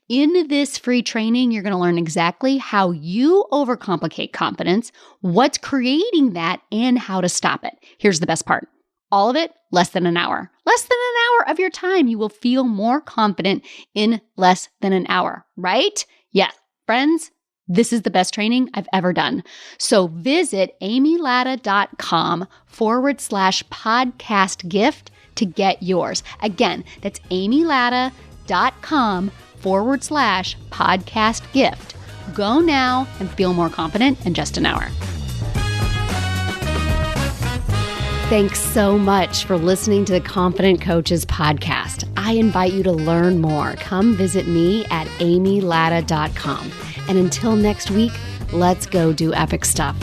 In this free training, you're going to learn exactly how you overcomplicate confidence, what's creating that, and how to stop it. Here's the best part. All of it, less than an hour. Less than an hour of your time. You will feel more confident in less than an hour, right? Yes, friends, this is the best training I've ever done. So visit amylatta.com/podcast gift to get yours. Again, that's amylatta.com/podcast gift Go now and feel more confident in just an hour. Thanks so much for listening to the Confident Coaches podcast. I invite you to learn more. Come visit me at amylatta.com. And until next week, let's go do epic stuff.